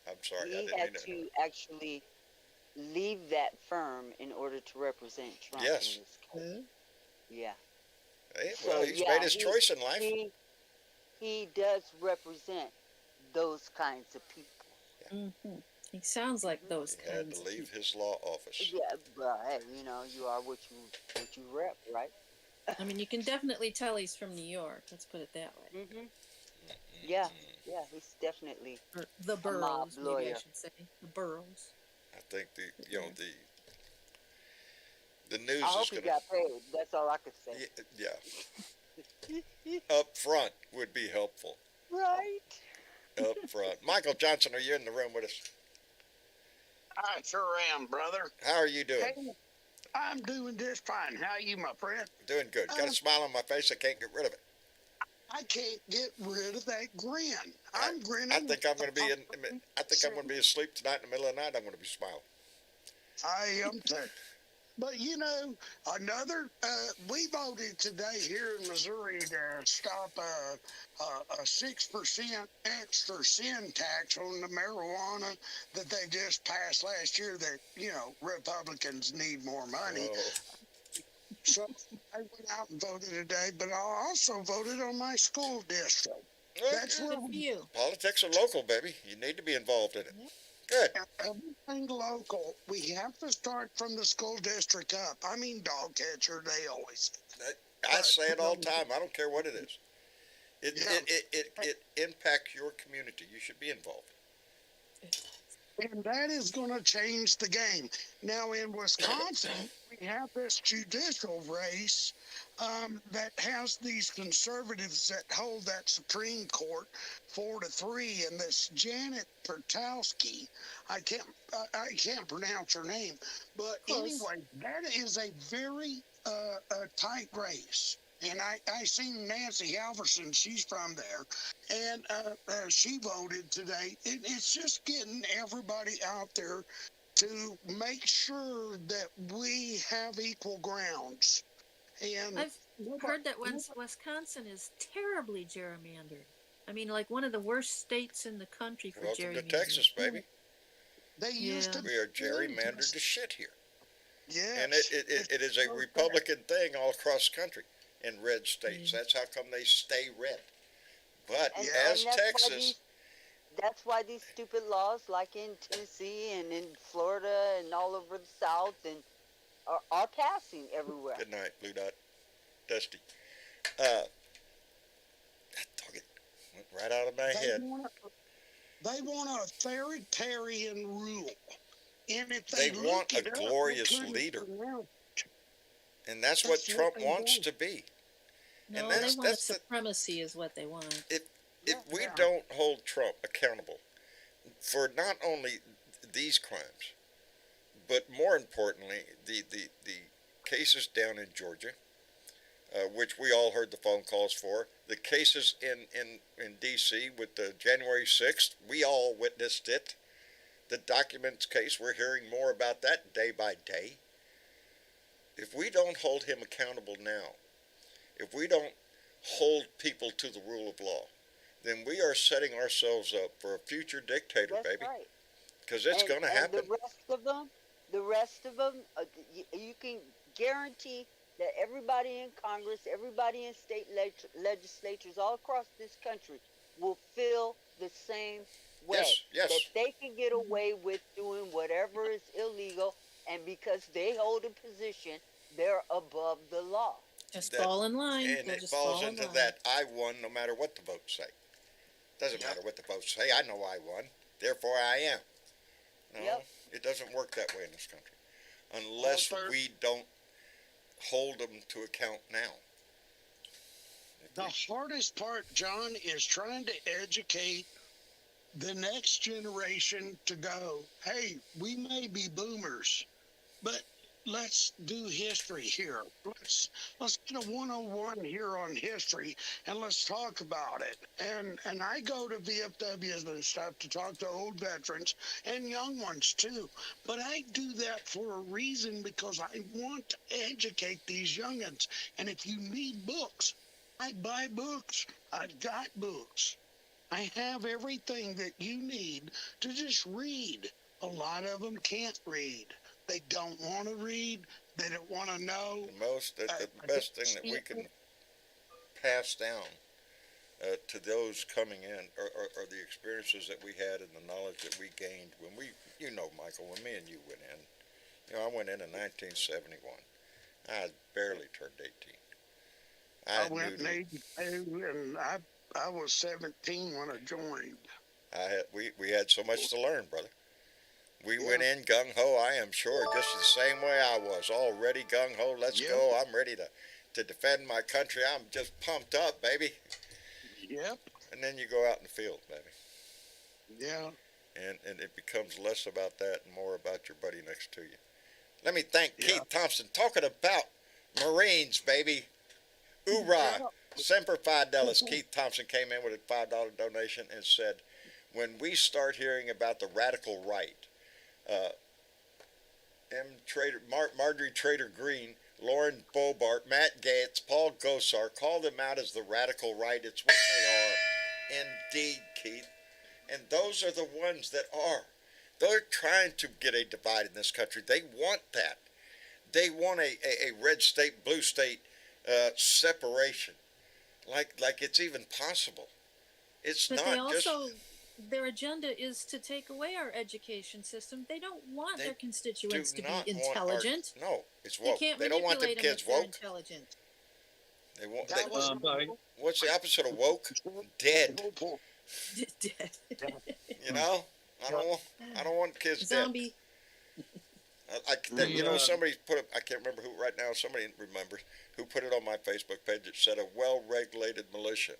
I'm sorry, I He didn't had mean to actually leave that firm in order to represent Trump Yes. in this case. Yeah. Hey, So, well, he's yeah, made his choice in life. He does represent those kinds of people. He sounds like those He had kinds to of leave people. his law office. Yeah, but hey, you are what you rep, right? I mean, you can definitely tell he's from New York. Let's put it that way. Mhm. Yeah, he's definitely. Or the A mob boroughs, maybe I lawyer. should say. The boroughs. I think the news I is hope he going got paid. That's all I could say. yeah. Up front would be helpful. Right. Up front. Michael Johnson, are you in the room with us? I sure am, brother. How are you doing? Hey, I'm doing just fine. How are you, my friend? Doing good. Got a smile on my face. I can't get rid of it. I can't get rid of that grin. I'm grinning. I think I'm going to be asleep tonight in the middle of the night. I'm going to be smiling. I am too. But we voted today here in Missouri to stop a 6% extra sin tax on the marijuana that they just passed last year that, Republicans need more money. Oh, So I went out and voted today, but I also voted on my school district. That's where Good for you. politics are local, baby. You need to be involved in it. Good. everything local. We have to start from the school district up. I mean, dog catcher, they always. I say it all the time. I don't care what it is. Yeah. It impacts your community. You should be involved. And that is going to change the game. Now, in Wisconsin, we have this judicial race that has these conservatives that hold that Supreme Court 4-3, and this Janet Pertowski, I can't pronounce her name, but Close. anyway, that is a very tight race. And I seen Nancy Halverson, she's from there, and she voted today. It's just getting everybody out there to make sure that we have equal grounds. And I've heard that Wisconsin is terribly gerrymandered. I mean, like one of the worst states in the country for Welcome gerrymandering. to Texas, baby. they used to We are gerrymandered to shit here. And Yes. it is a so sad. Republican thing all across the country in red states. That's how come they stay red. But And Yeah. as Texas, that's why these stupid laws, like in Tennessee and in Florida and all over the South, and are passing everywhere. good night, Blue Dot, Dusty. Uh, dog it went right out of my They head. want they want a authoritarian rule, and if They they want look a it up, they glorious couldn't leader, pronounce and that's what That's what Trump they wants want. to be. No, And they that's want a that's the supremacy, is what they want. if Yeah. we Yeah. don't hold Trump accountable for not only these crimes, but more importantly, the cases down in Georgia, which we all heard the phone calls for, the cases in D.C. with the January 6th, we all witnessed it. The documents case, we're hearing more about that day by day. If we don't hold him accountable now, if we don't hold people to the rule of law, then we are setting ourselves up for a future dictator, That's baby. right. Because it's going to happen. The rest of them, you can guarantee that everybody in Congress, everybody in state legislatures all across this country will feel the same way. Yes, yes. That they can get away with doing whatever is illegal, and because they hold a position, they're above the law. Just That- fall in line. And They'll it just falls fall into in line. that I won no matter what the votes say. Doesn't Yep. matter what the votes say. I know I won. Therefore I am. No, Yep. it doesn't work that way in this country. Unless Well, sir- we don't hold them to account now. The hardest part, John, is trying to educate the next generation to go, hey, we may be boomers, but let's do history here. Let's get a 101 here on history and let's talk about it. And I go to VFWs and stuff to talk to old veterans and young ones too. But I do that for a reason, because I want to educate these youngins. And if you need books, I buy books. I've got books. I have everything that you need to just read. A lot of them can't read. They don't want to read. They don't want to know. The best thing that we can pass down to those coming in are the experiences that we had and the knowledge that we gained when Michael, when me and you went in. I went in 1971. I had barely turned 18. I went in 82, and I was 17 when I joined. We had so much to learn, brother. We Yeah. went in gung ho. I am sure just the same way I was, already gung ho. Let's Yep. go. I'm ready to defend my country. I'm just pumped up, baby. Yep. And then you go out in the field, baby, Yeah. and it becomes less about that and more about your buddy next to you. Let me thank Yeah. Keith Thompson, talking about Marines, baby. Hoorah! Semper Fidelis. Keith Thompson came in with a $5 donation and said, when we start hearing about the radical right, Marjorie Trader Green, Lauren Boebert, Matt Gaetz, Paul Gosar, call them out as the radical right. It's what they are. Indeed, Keith. And those are the ones that are. They're trying to get a divide in this country. They want that. They want a red state, blue state separation. Like it's even possible. It's But not they also, just... their agenda is to take away our education system. They don't want They their constituents do to not be want our- intelligent. no, it's They woke. can't They don't want them manipulate them kids if they're woke. intelligent. They want. That was Buddy, What's the opposite of woke? Dead. Dead. You know. I don't want kids dead. Zombie. Somebody put it. I can't remember who right now. Somebody remembers who put it on my Facebook page. It said a well-regulated militia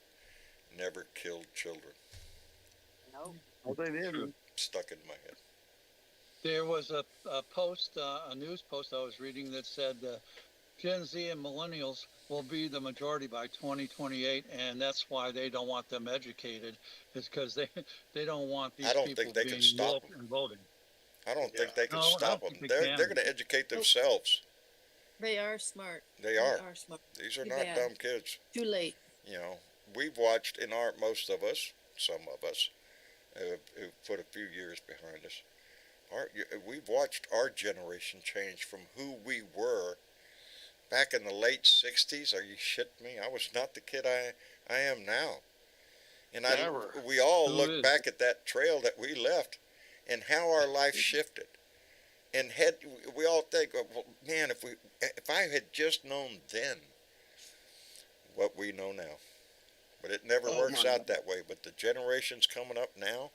never killed children. No. Well, they didn't. Stuck in my head. there was a post, a news post I was reading that said Gen Z and millennials will be the majority by 2028, and that's why they don't want them educated, is because they don't want these I don't people think they can being stop woke and voting. I don't think they can No, I don't stop them. think they They're can. going to educate themselves. They are smart. They are. smart. These are Too not bad. dumb kids. Too late. We've watched most of us, some of us, who've put a few years behind us, we've watched our generation change from who we were back in the late '60s. Are you shitting me? I was not the kid I am now. And Never. we all Who look is? back at that trail that we left, and how our life shifted. And we all think, well, man, if I had just known then what we know now. But it never Oh, works my out that way. But the generations coming up now,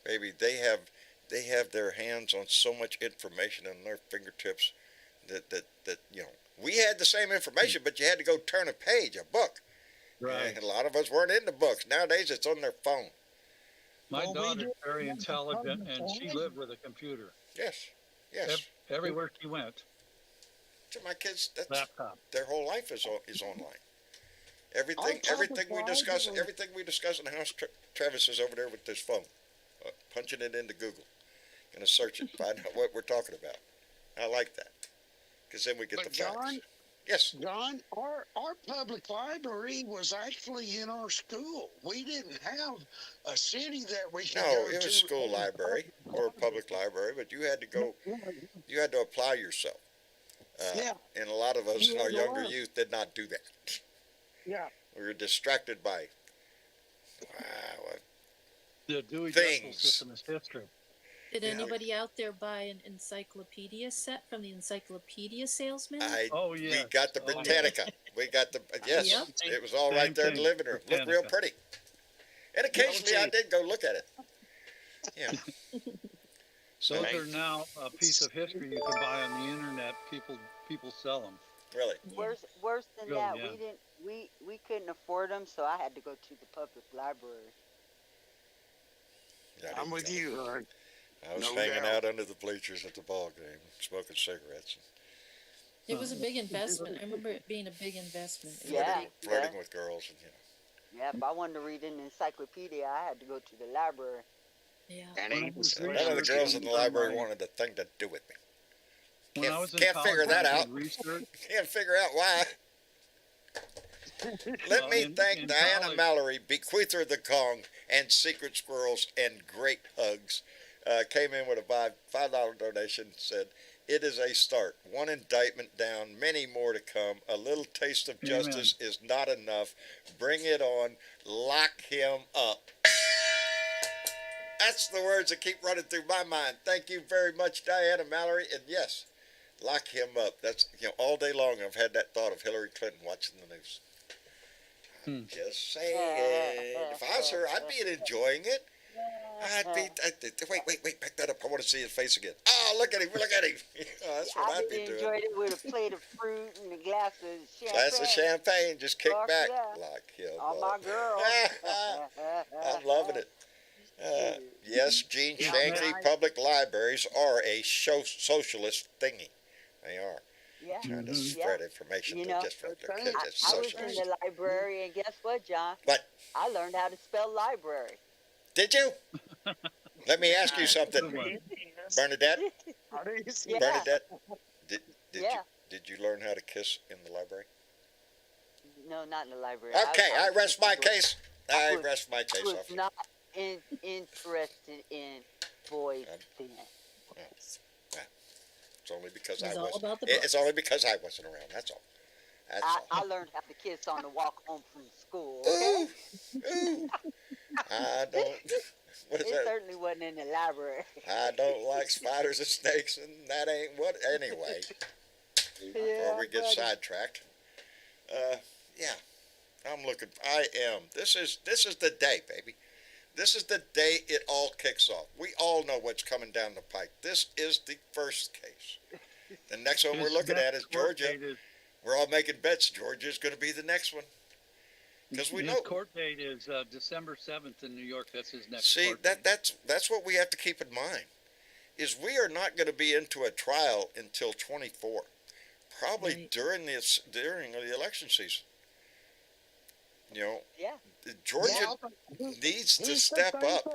baby, they have their hands on so much information on their fingertips that we had the same information, but you had to go turn a page, a book. Right. And a lot of us weren't into books. Nowadays, it's on their phone. My Well, we daughter's did very have a intelligent, public and she library. lived with a computer. Yes, yes. Everywhere she went, To my kids, that's laptop. their whole life is online. Our Everything public we discuss, library. everything we discuss in the house. Travis is over there with his phone, punching it into Google, gonna search it, find out what we're talking about. I like that, because then we get But the facts. John, Yes. John, our public library was actually in our school. We didn't have a city that we could No, go it to. was school library or a public library, but you had to go. You had to apply yourself. Yeah, And a lot of us You in our had to younger learn. youth did not do that. yeah. We were distracted by The Dewey Things. Decimal System is history. Did Yeah. anybody out there buy an encyclopedia set from the encyclopedia salesman? Oh, we yeah. got the Oh, yeah. Britannica. We got the yes. Yep. It was all Same right there in the thing, living room. Looked real Britannica. pretty. And occasionally I did go look at it. Yeah. So Those are now a piece of history you can buy on the internet. People sell them. really, Worse than Good, that, yeah. we couldn't afford them, so I had to go to the public library. I I'm didn't with go. you, hon. I was No hanging doubt. out under the bleachers at the ball game, smoking cigarettes, It was a big investment. I remember it being a big investment. It was Yeah. big. flirting with girls, and Yeah, if I wanted to read an encyclopedia, I had to go to the library. Yeah. And he was When I none of the was girls in the reading library my- wanted a thing to do with me. When I was in Can't college, figure that I did out. research. Can't figure out why. Let Well, me in- thank in Diana college- Mallory, bequeather of the Kong, and Secret Squirrels, and great hugs. Came in with a $5 donation. Said, "It is a start. One indictment down, many more to come. A little taste of Amen. justice is not enough. Bring it on. Lock him up." That's the words that keep running through my mind. Thank you very much, Diana Mallory. And yes, lock him up. That's, all day long I've had that thought of Hillary Clinton watching the news. Just saying. If I was her, I'd be enjoying it. Wait, back that up. I want to see his face again. Oh, look at him. That's what I I'd be doing. enjoyed it with a plate of fruit and a glass of champagne. Glass of champagne, just kick Fuck back. yeah. Lock him On up. my girl. I'm loving it. Yes, Gene Shankly public libraries are a socialist thingy. They are. Yeah. Trying to Yeah. spread information You to know, just for their I- kids I as was in socialists. the library, and guess what, John? But I learned how to spell library. did you? Let me ask you Good something, one. Bernadette. I didn't see Yeah. Bernadette, did Yeah. did you learn how to kiss in the library? No, not in the library. Okay, I rest my was- case. I was- rest my I case was off. not interested in boys then. It's only because It was I all wasn't. about the It's books. only because I wasn't around. That's all. That's I all. learned how to kiss on the walk home from school. Ooh, ooh. I don't. What is It that? certainly wasn't in the library. I don't like spiders and snakes, and that ain't what. Anyway, before we get buddy. sidetracked, yeah, I'm looking. I am. This is the day, baby. This is the day it all kicks off. We all know what's coming down the pike. This is the first case. The next one we're His looking at next is court Georgia. date is- We're all making bets. Georgia's going to be the next one because we his know. court date is December 7th in New York. That's his next See, court date. that's what we have to keep in mind, is we are not going to be into a trial until 24, probably Right. during the election season. Yeah. Georgia needs to step up.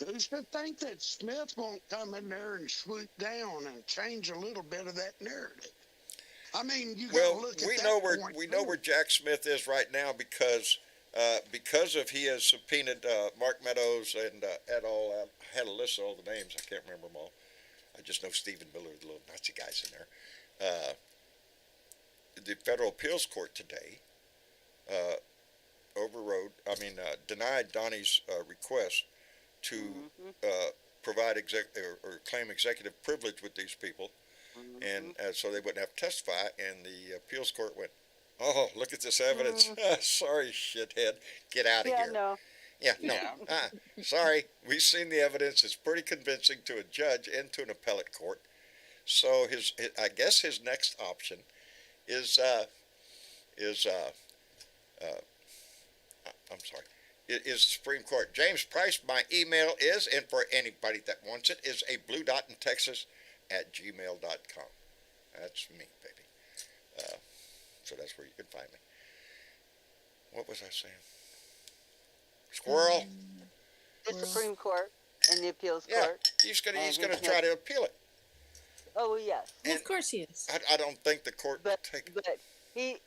Who's to think that Smith won't come in there and swoop down and change a little bit of that narrative? I mean, you gotta Well, look at we that know point where too. Jack Smith is right now because because of he has subpoenaed Mark Meadows and et al. I had a list of all the names. I can't remember them all. I just know Stephen Miller, the little Nazi guys in there. The federal appeals court today denied Donnie's request to provide or claim executive privilege with these people, and so they wouldn't have to testify. And the appeals court went, "Oh, look at this evidence. Sorry, shithead, get out of here." No. Yeah, no. Sorry, we've seen the evidence. It's pretty convincing to a judge and to an appellate court. So I guess his next option is is Supreme Court. James Price, my email is, and for anybody that wants it, is a blue dot in Texas @gmail.com. That's me, baby. So that's where you can find me. What was I saying? Squirrel. The Supreme Court and the appeals Yeah, court. he's gonna try to appeal it. Oh yes. Well, of course he is. I don't think the court will But take it. but he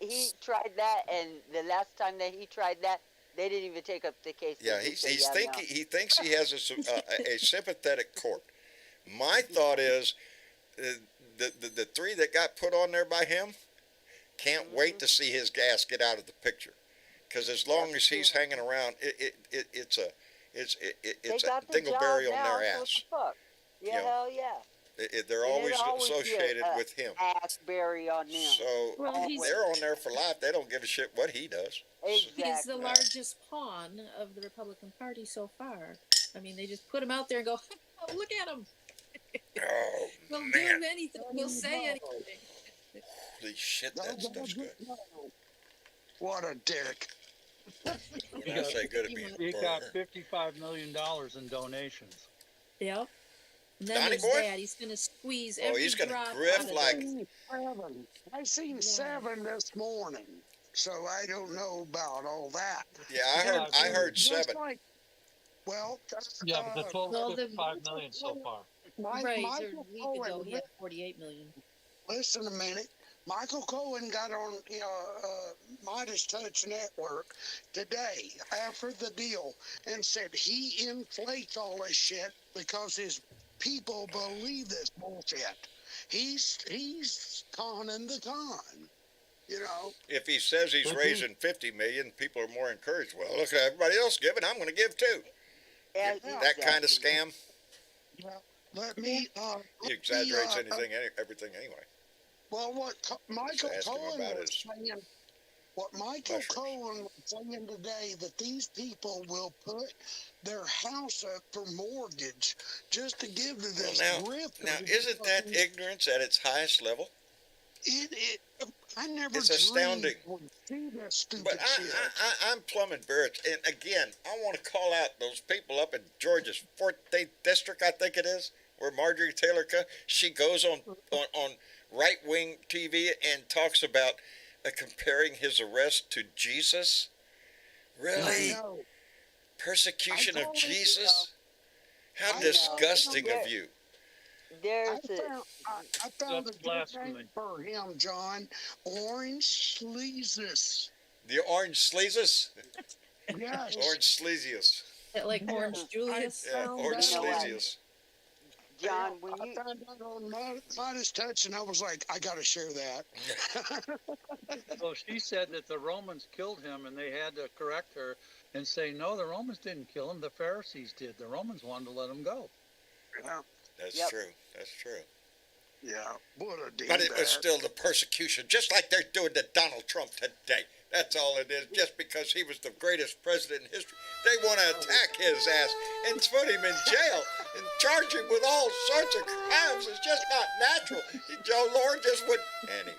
tried that, and the last time that he tried that, they didn't even take up the case. Yeah, They he said, "Yeah, no." thinks he has a sympathetic court. My thought is the three that got put on there by him can't wait to see his gas get out of the picture, because as long as he's hanging around, it's a got the dingleberry job on now, their so what ass. the fuck? Yeah, You know, hell yeah. They're And always it'll always be associated a with him. Asbury on them. So Well, he's- they're on there for life. They don't give a shit what he does. Exactly. He's the largest pawn of the Republican Party so far. I mean, they just put him out there and go, oh, look at him. Oh We'll do man, anything. We'll say anything. holy shit, that stuff's good. What a dick. When I say good, it means He got burn. $55 million in donations. Yep. And then Donnie there's boy? that. He's going to squeeze Oh, every he's gonna drop grift out of like- it. I seen 7 this morning, so I don't know about all that. Yeah, I heard Just 7. like, well, Yeah, but the Well, total's the- 55 million so far. Right. So Michael a week ago, Cohen, he had 48 million. listen a minute. Michael Cohen got on Midas Touch Network today after the deal and said he inflates all this shit because his people believe this bullshit. He's conning the con, you know. If he says he's raising 50 million, people are more encouraged. Well, look at everybody else giving. I'm going to give too. Yeah, That kind of exactly. scam. Yeah. Let me. He exaggerates everything anyway. Well, what Michael Ask him Cohen about was his saying, what Michael mushrooms. Cohen was saying today, that these people will put their house up for mortgage just to give to this grifter. Now, isn't that ignorance at its highest level? I never It's dreamed astounding. would see that stupid But shit. I'm plumbing Barrett's. And again, I want to call out those people up in Georgia's 4th District, I think it is, where Marjorie Taylor Greene, she goes on right-wing TV and talks about comparing his arrest to Jesus. Really? I know. Persecution I of told you, Jesus? How I know. disgusting of you. There's I found That's a good blasphemy. name for him, John. Orange Sleezus. The orange sleazus? Yes. Orange sleazius. Like Orange Julius. Yeah, found orange You know what? sleazius. John. When I you found that on Midas Touch, and I was like, I got to share that. Well, she said that the Romans killed him, and they had to correct her and say, no, the Romans didn't kill him. The Pharisees did. The Romans wanted to let him go. Yeah. That's Yep. true. That's true. Yeah. What a deal. But it was still the persecution, just like they're doing to Donald Trump today. That's all it is, just because he was the greatest president in history. They want to attack his ass and put him in jail and charge him with all sorts of crimes. It's just not natural. Joe Lord just would. Anyway.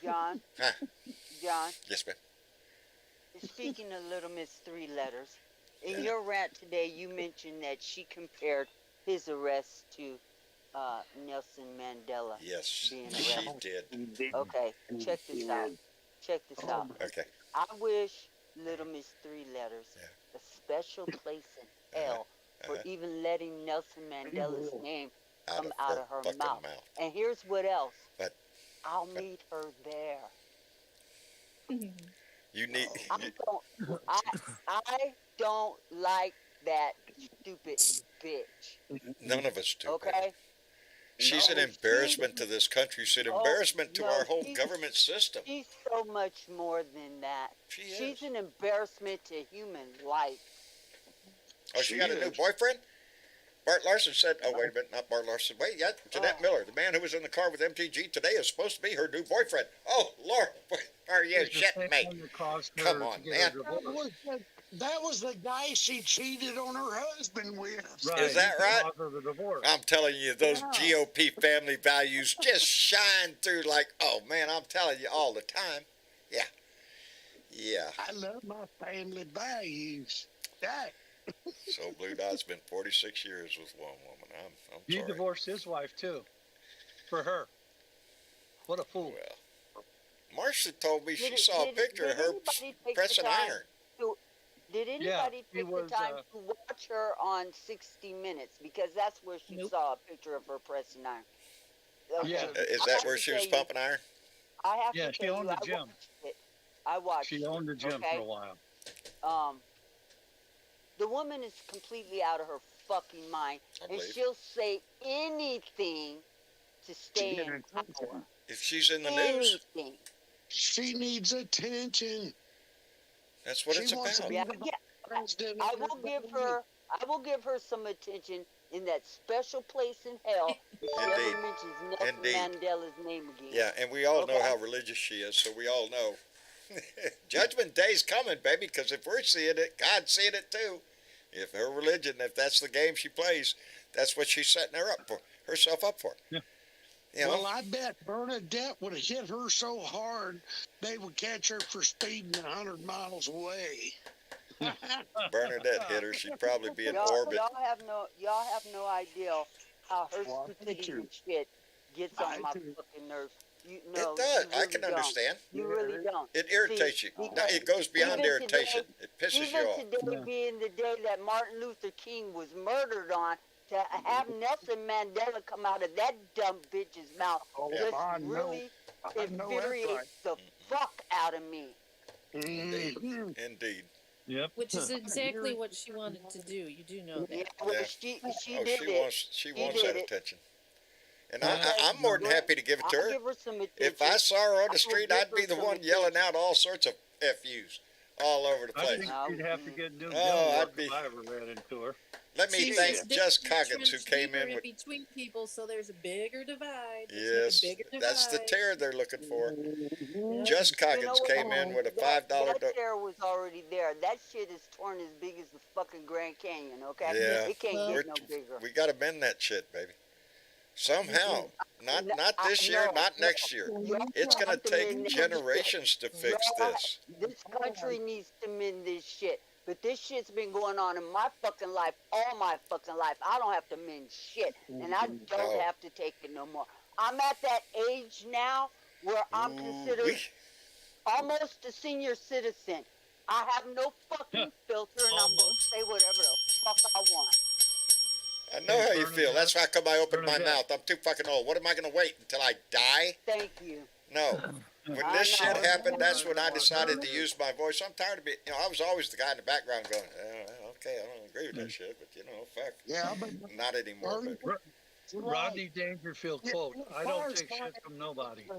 John. Huh. John. Yes, ma'am. Speaking of Little Miss Three Letters, in your rant today, you mentioned that she compared his arrest to Nelson Mandela Yes, being she arrested. did. Okay, check this out. Check this out. Okay. I wish Little Miss Three Letters a special place in hell for even letting Nelson Mandela's name come out of her fucking mouth. And here's what else. But- I'll meet her there. You need. I don't. I don't like that stupid bitch. None of us do, baby. Okay. She's an No, embarrassment to this country. She's an embarrassment to our whole she's government system. she's so much more than that. She She's is. an embarrassment to human life. Oh, she got a new boyfriend? Bart Larson said, oh, wait a minute, not Bart Larson. Wait, yeah, Jeanette Miller, the man who was in the car with MTG today is supposed to be her new boyfriend. Oh, Lord, are you shitting me? Come on, man. That was the guy she cheated on her husband with. Right. Is that right? Of the divorce. I'm telling you, those GOP family values just shine through like, oh, man, I'm telling you all the time. Yeah. Yeah. I love my family values. That. So Blue Dot's been 46 years with one woman. I'm He sorry. divorced his wife, too. For her. What a fool. Well, Marcia told me she Did- saw a did- picture did of her anybody take pressing the time iron. Did anybody he take was, the time to watch her on 60 Minutes? Because that's where she Nope. saw a picture of her pressing iron. Yeah. Is I that have where to she was tell you- pumping iron? I have Yeah, to she tell owned you, the gym. I watched She it, owned the gym okay? for a while. The woman is completely out of her fucking mind, I and believe. she'll say anything to stay get in attention. power. If she's in the news, Anything. She needs attention. that's what She it's wants to about. be Yeah, the yeah. president I of will give everybody. her. I will give her some attention in that special place in hell if she Indeed. ever mentions Nelson Indeed. Mandela's name again. Yeah, and we all know Okay. how religious she is, so we all know. Judgment Day's coming, baby, because if we're seeing it, God's seeing it too. If her religion, if that's the game she plays, that's what she's setting herself up for. Yeah. You know? Well, I bet Bernadette would have hit her so hard they would catch her for speeding 100 miles away. Bernadette hit her, she'd probably be in Y'all, orbit. y'all have no idea how her Well, I stupidity do. and shit gets on I my do. fucking nerves. You It know, does. you I really can don't. understand. You really don't. It irritates you. because It goes beyond even irritation. today- It pisses you Even off. today Yeah. being the day that Martin Luther King was murdered on, to have Nelson Mandela come out of that dumb bitch's mouth Oh, just I know. really I know that's infuriates right. the fuck out of me. Indeed. Mhm. Indeed. Yep. Which is exactly what she wanted to do. You do know Yeah, that. well, Yeah. she Oh, did it. she wants did that it. attention. And Yeah. I'm more than happy to give it to I'll her. give her some attention. If I saw her on I the will street, give I'd her be the some one yelling attention. out all sorts of FUs all over the I place. think No, she'd have to get new Oh, gum I'd work be- if I ever ran into her. Let me She's thank just Just digging the Coggins who trench came deeper in with. between people, so there's a bigger divide. Yes, Let's make a bigger that's the divide. tear they're looking for. Yeah. Just You know Coggins what? came in with a $5. That tear was already there. That shit is torn as big as the fucking Grand Canyon, okay? Yeah. It can't Well, get no bigger. We got to mend that shit, baby. Somehow. Not this year, No, not next year. Y'all It's going to have to take mend this generations to shit. fix Y'all- this. This country needs to mend this shit. But this shit's been going on in my fucking life, all my fucking life. I don't have to mend shit. And I don't Oh. have to take it no more. I'm at that age now where I'm considered Ooh-wee. almost a senior citizen. I have no fucking filter, and I'm gonna say whatever the fuck I want. I know how you Bernadette- feel. That's why come I opened my Bernadette. mouth. I'm too fucking old. What am I going to wait until I die? Thank you. No. When I this shit know. happened, that's when I decided to use my voice. I'm tired of being, I was always the guy in the background going, okay, I don't agree with that shit, but fuck. Yeah, but Not anymore, baby. Rodney Dangerfield quote, I don't take shit from nobody.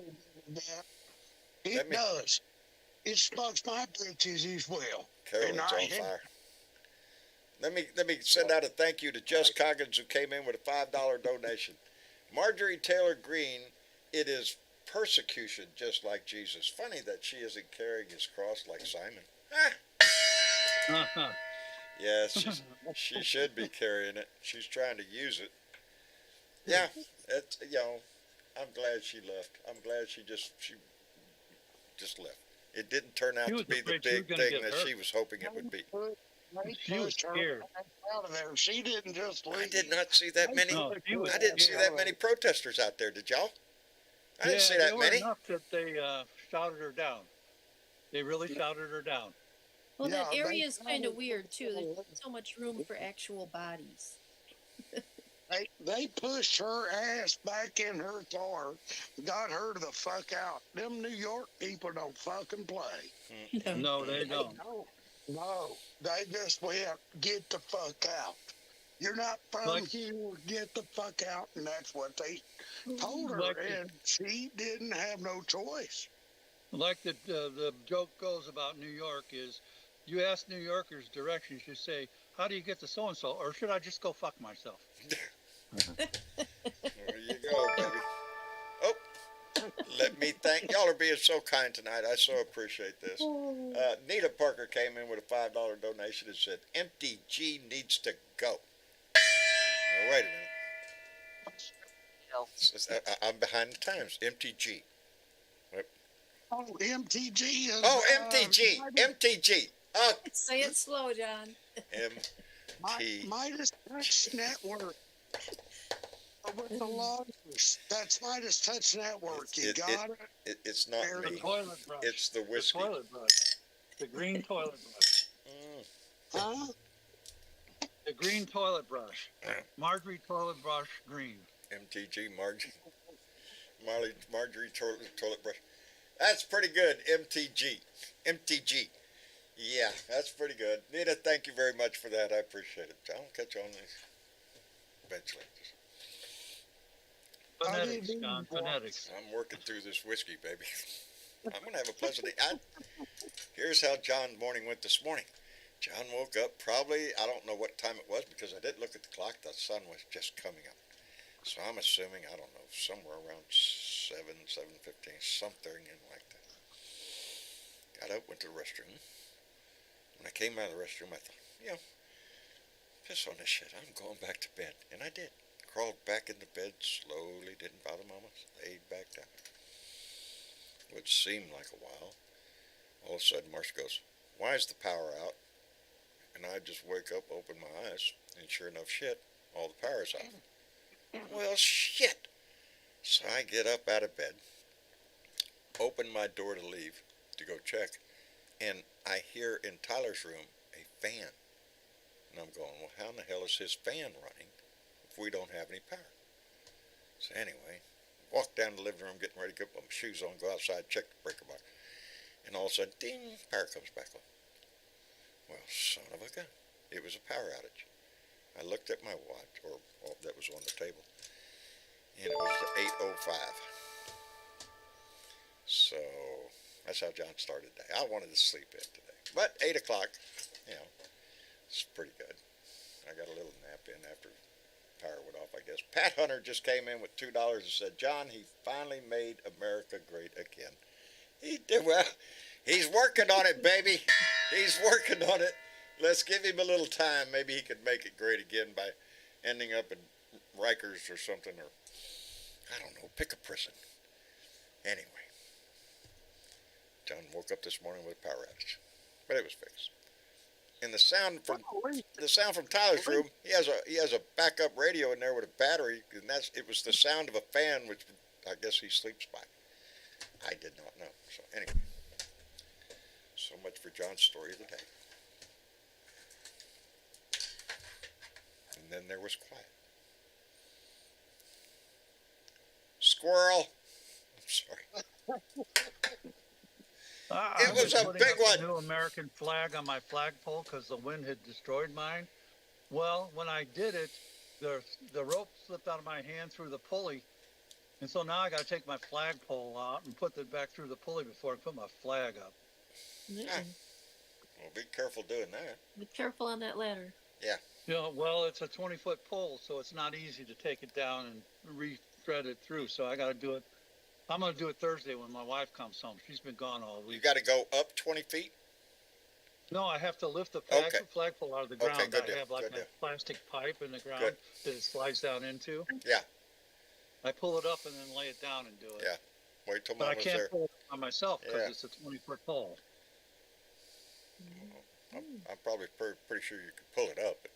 It Let me- does. It sparks my britches as well. Carolyn's And I on had- fire. Let me send out a thank you to Just Coggins who came in with a $5 donation. Marjorie Taylor Greene, it is persecution just like Jesus. Funny that she isn't carrying his cross like Simon. Uh-huh. Yes, she should be carrying it. She's trying to use it. Yeah, it's I'm glad she left. I'm glad she just left. It didn't turn out She to was be the afraid she was big gonna thing get that hurt. she was hoping it would be. She was scared. Out of there. She didn't just leave. I did not see that many. No, she was I didn't see scared. that many protesters out there. Did y'all? I didn't see there that were many. enough that they shouted her down. They really shouted her down. Well, that Yeah, area is they- kind of weird too. There's not so much room for actual bodies. They pushed her ass back in her car, got her the fuck out. Them New York people don't fucking play. No. No, they They don't. don't. No, they just went, get the fuck out. You're not from Like here, get the fuck out. And that's what they told her. like And she didn't have no choice. the joke goes about New York is, you ask New Yorkers directions, you say, "How do you get to so and so?" Or should I just go fuck myself? There you go, baby. Oh, let me thank y'all are being so kind tonight. I so appreciate this. Nita Parker came in with a $5 donation and said, "Empty G needs to go." Well, wait a minute. I'm behind the times. Empty G. Oh, MTG is. MTG. MTG. Say it slow, John. Midas Touch Network. With the lawyers. That's Midas Touch Network. You got it? It's not There The me. you toilet brush. It's the The whiskey. toilet brush. The green toilet brush. Huh? The green toilet brush. Marjorie toilet brush green. MTG, Marjorie toilet brush. That's pretty good. MTG. Yeah, that's pretty good. Nita, thank you very much for that. I appreciate it. I'll catch you on this eventually. Phonetics, John. Phonetics. I'm working through this whiskey, baby. I'm going to have a pleasant day. Here's how John's morning went this morning. John woke up probably, I don't know what time it was because I didn't look at the clock. The sun was just coming up. So I'm assuming, I don't know, somewhere around 7:15, something in like that. Got up, went to the restroom. When I came out of the restroom, I thought, piss on this shit. I'm going back to bed. And I did. Crawled back into bed slowly, didn't bother Mama, laid back down. Which seemed like a while. All of a sudden, Marcia goes, "Why is the power out?" And I just wake up, open my eyes, and sure enough shit, all the power's out. Well, shit. So I get up out of bed, open my door to leave, to go check, and I hear in Tyler's room a fan. And I'm going, well, how in the hell is his fan running if we don't have any power? So anyway, walk down to the living room, getting ready to put my shoes on, go outside, check the breaker box. And all of a sudden, ding, power comes back on. Well, son of a gun. It was a power outage. I looked at my watch, or that was on the table, and it was 8:05. So that's how John started the day. I wanted to sleep in today, but 8 o'clock, it's pretty good. I got a little nap in after power went off, I guess. Pat Hunter just came in with $2 and said, "John, he finally made America great again." He did well. He's working on it, baby. He's working on it. Let's give him a little time. Maybe he could make it great again by ending up in Rikers or something, or I don't know, pick a prison. Anyway, John woke up this morning with a power outage, but it was fixed. And the sound from Tyler's room, he has a backup radio in there with a battery, and it was the sound of a fan, which I guess he sleeps by. I did not know. So anyway, so much for John's story of the day. And then there was quiet. Squirrel. I'm sorry. It was a big one. New American flag on my flagpole because the wind had destroyed mine. Well, when I did it, the rope slipped out of my hand through the pulley, and so now I got to take my flagpole out and put it back through the pulley before I put my flag up. Well, be careful doing that. Be careful on that ladder. Yeah. Well, it's a 20-foot pole, so it's not easy to take it down and re-thread it through. So I got to do it. I'm going to do it Thursday when my wife comes home. She's been gone all week. You got to go up 20 feet? No, I have to lift the flagpole out of the ground. Okay, good I deal, have like good a deal. plastic pipe in the ground Good. that it slides down into. Yeah. I pull it up and then lay it down and do it. Yeah. Wait till But I Mama's can't there. pull it by myself because Yeah. it's a 20-foot pole. I'm probably pretty sure you could pull it up, but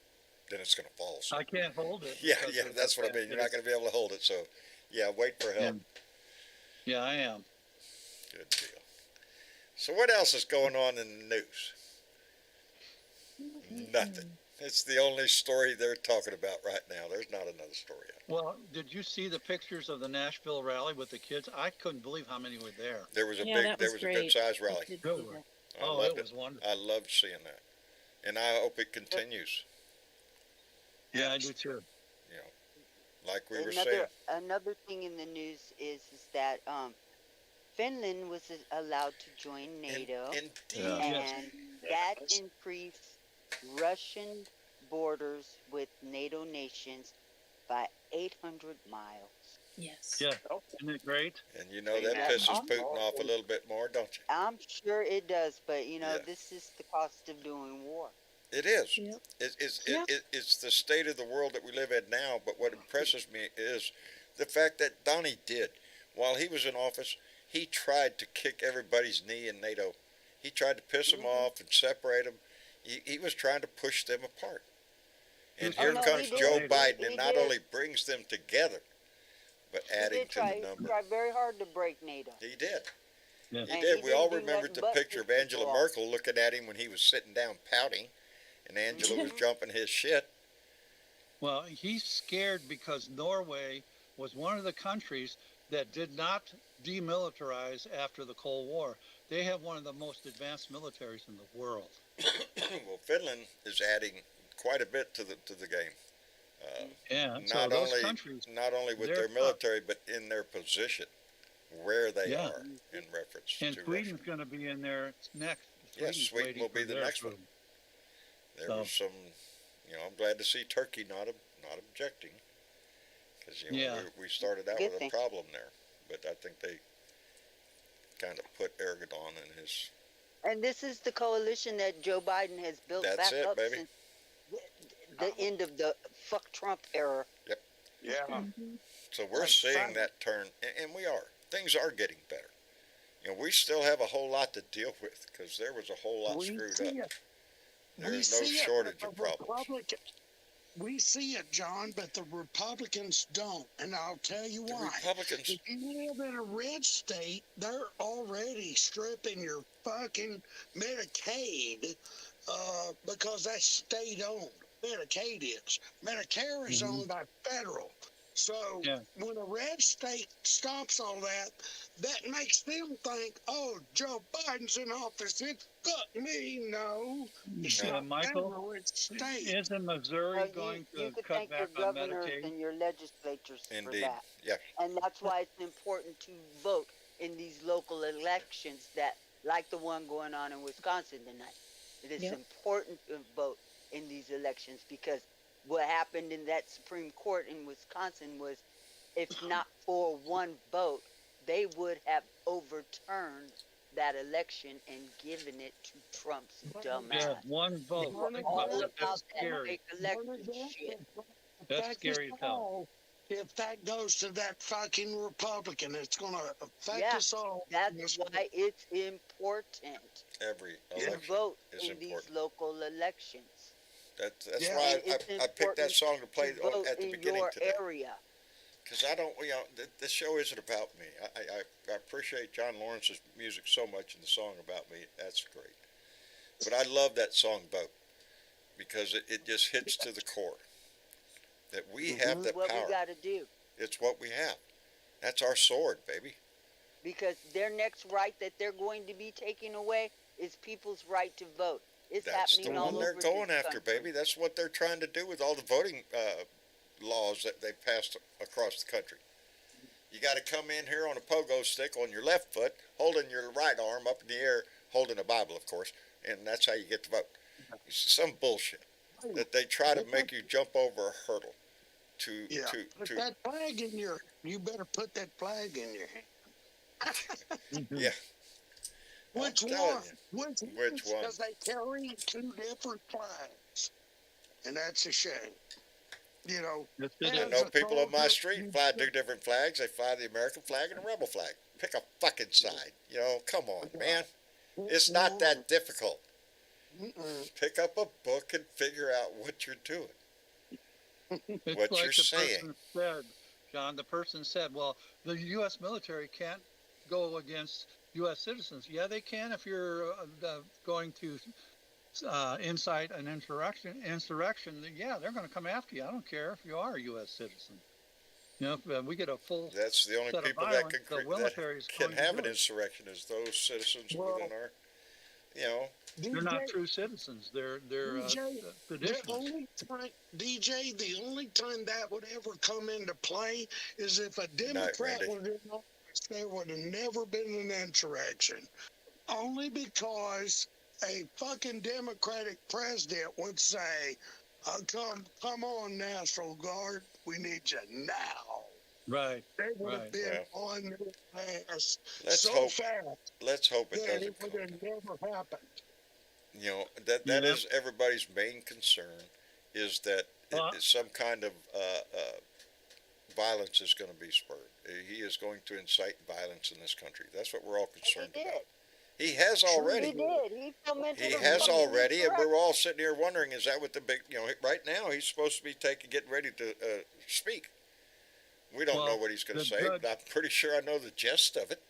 then it's going to fall. So. I can't hold it. Yeah, because of that's the what I fact mean. You're that not going to be able to hold it. So, yeah, wait for help. Yeah, I am. Good deal. So what else is going on in the news? Nothing. It's the only story they're talking about right now. There's not another story out Well, did you see the pictures of the Nashville rally with the kids? I couldn't believe how many were there. there. There was a Yeah, big, that there was was a good great. sized I rally. did Good see one. that. I Oh, loved it it. was wonderful. I loved seeing that, and I hope it continues. Yeah, I do too. You know, like we were saying. Another thing in the news is that Finland was allowed to join NATO, Indeed. Yes. and that increased Russian borders with NATO nations by 800 miles. Yes. Yeah. Isn't it great? And you know that Yeah, pisses Putin off a little bit more, don't you? I'm sure it does, but you know, Yeah. this is the cost of doing war. It is. Yep. It's the state of the world that we live in now. But what impresses me is the fact that Donnie did, while he was in office, he tried to kick everybody's knee in NATO. He tried to piss them off and separate them. He was trying to push them apart. And Oh, here no, comes he did. Joe He Biden, and He not did. only brings them together, but He adding did to try. the He number. tried very hard to break NATO. He did. Yes. He And did. he We all didn't do remembered nothing the but picture of piss Angela people off. Merkel looking at him when he was sitting down pouting, and Angela was jumping his shit. Well, he's scared because Norway was one of the countries that did not demilitarize after the Cold War. They have one of the most advanced militaries in the world. Well, Finland is adding quite a bit to the game. Yeah. So Not those only countries, not only with they're their tough. military, but in their position, where they Yeah. are in reference And to Sweden's Russia. going to be in there next. Yes, Sweden's Sweden waiting will for be the their next one. approval. There So- was some, I'm glad to see Turkey not objecting, because Yeah. we started out Good with a thing. problem there, but I think they kind of put Erdogan and his. And this is the coalition that Joe Biden has built That's back it, up baby. since the end of the fuck Trump era. Yeah. Mhm. So we're That's seeing fine. that turn, and we are. Things are getting better. We still have a whole lot to deal with because there was a whole lot We screwed see up. it. There's We no see it, shortage but of the problems. We see it, John, but the Republicans don't, and I'll tell you The why. Republicans, If you live in a red state, they're already stripping your fucking Medicaid because that's state owned. Medicaid is. Medicare is owned by federal. So Yeah. when a red state stops all that, that makes them think, oh, Joe Biden's in office. It's fuck me. No, it's Yeah, not Michael, federal, it's state. isn't Missouri Well, going you to could cut thank your back on governors Medicaid? and your legislatures for indeed. that. Yeah. And that's why it's important to vote in these local elections that, like the one going on in Wisconsin tonight. It is Yep. important to vote in these elections because what happened in that Supreme Court in Wisconsin was, if not for one vote, they would have overturned that election and given it to Trump's dumb Yeah, ass. one vote. They were Think all about that. about That's that scary. fake election shit. That's scary as hell. If that goes to that fucking Republican, it's going to affect Yeah, us all. That's why it's important Every to election vote is in these important. local elections. That's Yeah. why And it's I picked that important song to play to vote at the in beginning your today. area. Because I don't, the show isn't about me. I appreciate John Lawrence's music so much and the song about me. That's great. But I love that song, Vote, because it just hits to the core. That we have the What we power. got to do. It's what we have. That's our sword, baby. Because their next right that they're going to be taking away is people's right to vote. It's That's the happening all one they're over going this after, country. baby. That's what they're trying to do with all the voting laws that they passed across the country. You got to come in here on a pogo stick on your left foot, holding your right arm up in the air, holding a Bible, of course, and that's how you get to vote. It's some bullshit that they try to make you jump over a hurdle to Yeah. Put that flag in your. You better put that flag in your hand. yeah. Which I'm telling one? Which one? Because they carry two different flags, and that's a shame. Yes, Yeah, it I is. know people on my street fly two different flags. They fly the American flag and a rebel flag. Pick a fucking side. Come on, man. It's not that difficult. Pick up a book and figure out what you're doing. It's what like you're the saying. person said, John, the person said, well, the U.S. military can't go against U.S. citizens. Yeah, they can if you're going to incite an insurrection, then yeah, they're going to come after you. I don't care if you are a U.S. citizen. You know, if we get a full That's the only set of people that violence, the that military is can going to have do an it. insurrection is those citizens Well, within our, you know, They're not DJ, true citizens. They're DJ, the traditionalists. only time, DJ, the only time that would ever come into play is if a good night, Democrat Randy. was in office. There would have never been an insurrection. Only because a fucking Democratic president would say, come on, National Guard, we need you now. Right. They would have Right. been Well, on their ass let's so hope. fast Let's hope it that doesn't it would come. have never happened. You know, that Yeah. is everybody's main concern, is that Well, some kind of violence is going to be spurred. He is going to incite violence in this country. That's what we're all He concerned did. about. He has He already. did. He fomented He a has fucking already, and insurrection. we're all sitting here wondering, is that what the big, you know, right now he's supposed to be getting ready to speak. We don't know well, what he's going the to say, judge, but I'm pretty sure I know the gist of it.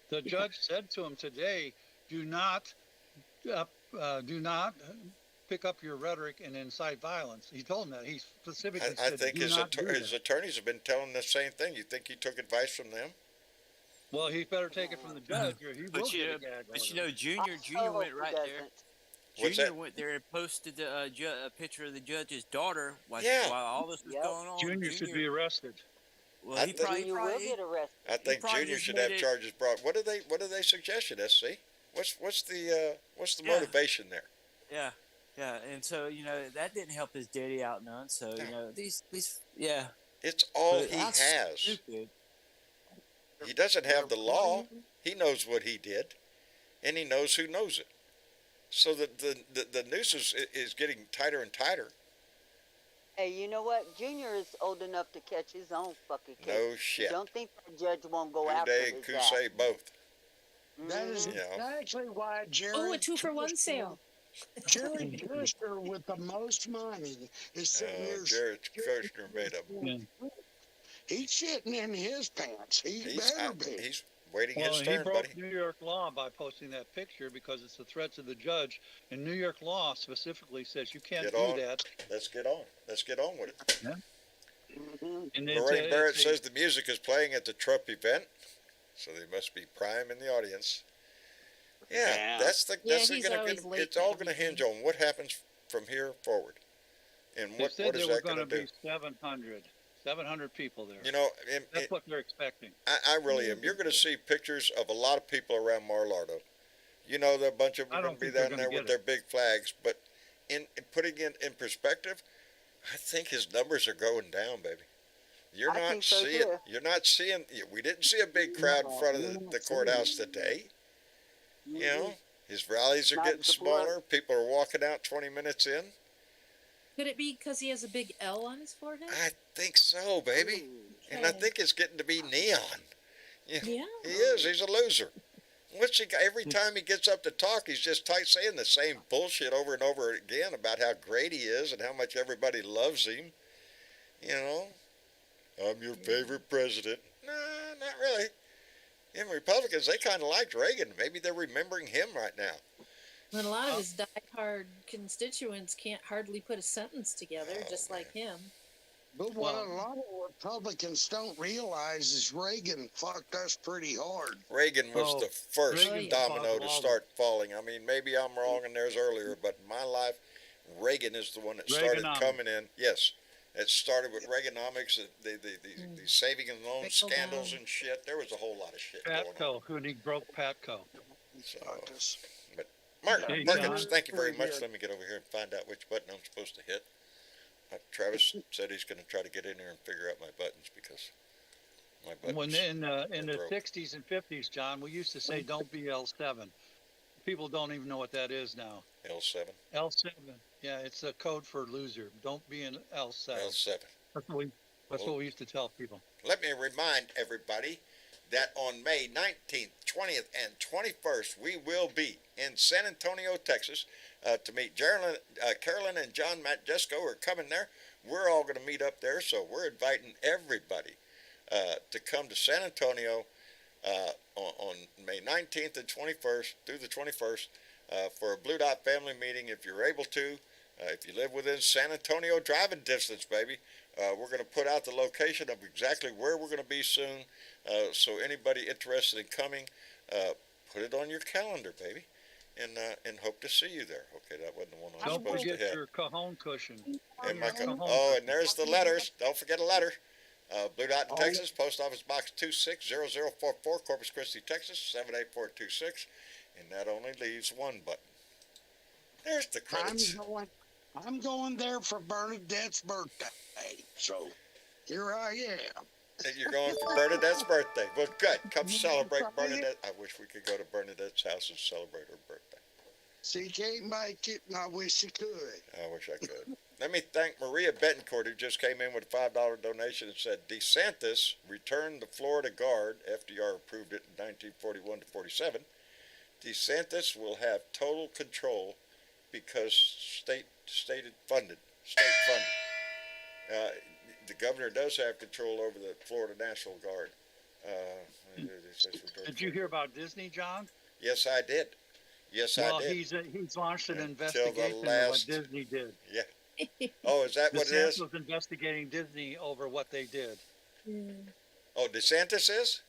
the judge said to him today, "Do not, do not pick up your rhetoric and incite violence." He told him that. He specifically I said, think "Do not do his that." attorneys have been telling the same thing. You think he took advice from them? Well, he better take it from the judge, or he will But you get know, a gag but you order. know, Junior I Junior hope went he right there. doesn't. What's Junior that? went there and posted a picture of the judge's daughter Yeah, while all this was Yep. going on. Junior should be arrested. Well, I he think- probably, Junior will get arrested. I think probably Junior just should made have it- charges brought. What do they suggest? SC? What's the Yeah. motivation there? yeah, yeah, and so you know that didn't help his daddy out none. So you know these yeah, It's all but he how has. stupid. He doesn't have the law. He knows what he did, and he knows who knows it. So the noose is getting tighter and tighter. Hey, you know what? Junior is old enough to catch his own fucking case. No shit. Don't think the judge won't go after Uday and his ass. Kusei both. That is Mhm. Yeah. exactly why Jerry. Oh, a 2-for-1 Kushner- sale. Jerry Kushner with the most money is sitting here. Jared Kushner made up. Yeah. He's shitting in his pants. He better be. He's waiting Well, his he turn, broke buddy. New York law by posting that picture because it's a threat to the judge. And New York law specifically says you can't Get do on. that. Let's get on. Let's get on with it. Mhm. And it's Lorraine Barrett it's says the music is playing at the Trump event, so they must be prime in the audience. Yeah, Yeah. that's Yeah, that's he's gonna always late it's to all going to everything. hinge on what happens from here forward, and they what said there is were that going going to to be do? 700 people there. You know, That's what they're expecting. I really am. You're going to see pictures of a lot of people around Mar-a-Lago. You know, there are a bunch of them I are don't going to be think they're down gonna there get with their big flags, but in putting it in perspective, I think his numbers are going down, baby. You're I not think so, seeing. too. You're not seeing. We didn't see a big crowd in front of the courthouse today. You know, his rallies are Not getting support. smaller. People are walking out 20 minutes in. Could it be because he has a big L on his forehead? I think so, baby. And I Okay. think it's getting to be neon. Yeah. He is. He's a loser. Every time he gets up to talk, he's just saying the same bullshit over and over again about how great he is and how much everybody loves him. You know, I'm your favorite president. No, not really. And Republicans, they kind of liked Reagan. Maybe they're remembering him right now. And a lot of his diehard constituents can't hardly put a sentence together, Oh, just like him. But what Well- a lot of Republicans don't realize is Reagan fucked us pretty hard. Reagan was Oh, the first Reagan domino caused to all start falling. I mean, maybe I'm wrong and there's earlier, but in my life, Reagan is the one that started Reaganomics. coming in. Yes, it started with Reaganomics, the saving and loan Trickle scandals down. and shit. There was a whole lot of shit going on. Patco, when he broke Patco. So, Fucked us. Hey, Markins, John. thank you very much. Let me get over here and find out which button I'm supposed to hit. Travis said he's going to try to get in here and figure out my buttons because my buttons. When in the broke. 60s and 50s, John, we used to say don't be L7. People don't even know what that is now. L7. L7. Yeah, it's a code for loser. Don't be an L7. L7. That's what we used to tell people. Let me remind everybody that on May 19th, 20th, and 21st, we will be in San Antonio, Texas, to meet Carolyn and John Matjesco are coming there. We're all going to meet up there, so we're inviting everybody to come to San Antonio on May 19th and 21st through the 21st for a Blue Dot family meeting if you're able to. If you live within San Antonio driving distance, baby, we're going to put out the location of exactly where we're going to be soon. So anybody interested in coming, put it on your calendar, baby, and hope to see you there. Okay, that wasn't the one I was Don't supposed to forget hit. your cajon cushion. And my Cajon and there's the letters. Don't forget a letter. Blue Dot in Texas, Post Office Box 260044, Corpus Christi, Texas 78426, and that only leaves one button. There's the credits. I'm going there for Bernadette's birthday. So here I am. And you're going for Bernadette's birthday. Well, good. Come celebrate Bernadette. I wish we could go to Bernadette's house and celebrate her birthday. She can't make it, and I wish she could. I wish I could. Let me thank Maria Betancourt, who just came in with a $5 donation and said, DeSantis returned the Florida Guard. FDR approved it in 1941 to 47. DeSantis will have total control because state funded. The governor does have control over the Florida National Guard. Did you hear about Disney, John? Yes, I did. Yes, I did. He's launched an Until the investigation of last- what Disney did. Yeah. Oh, is that what it is? DeSantis was investigating Disney over what they did. Oh, DeSantis is?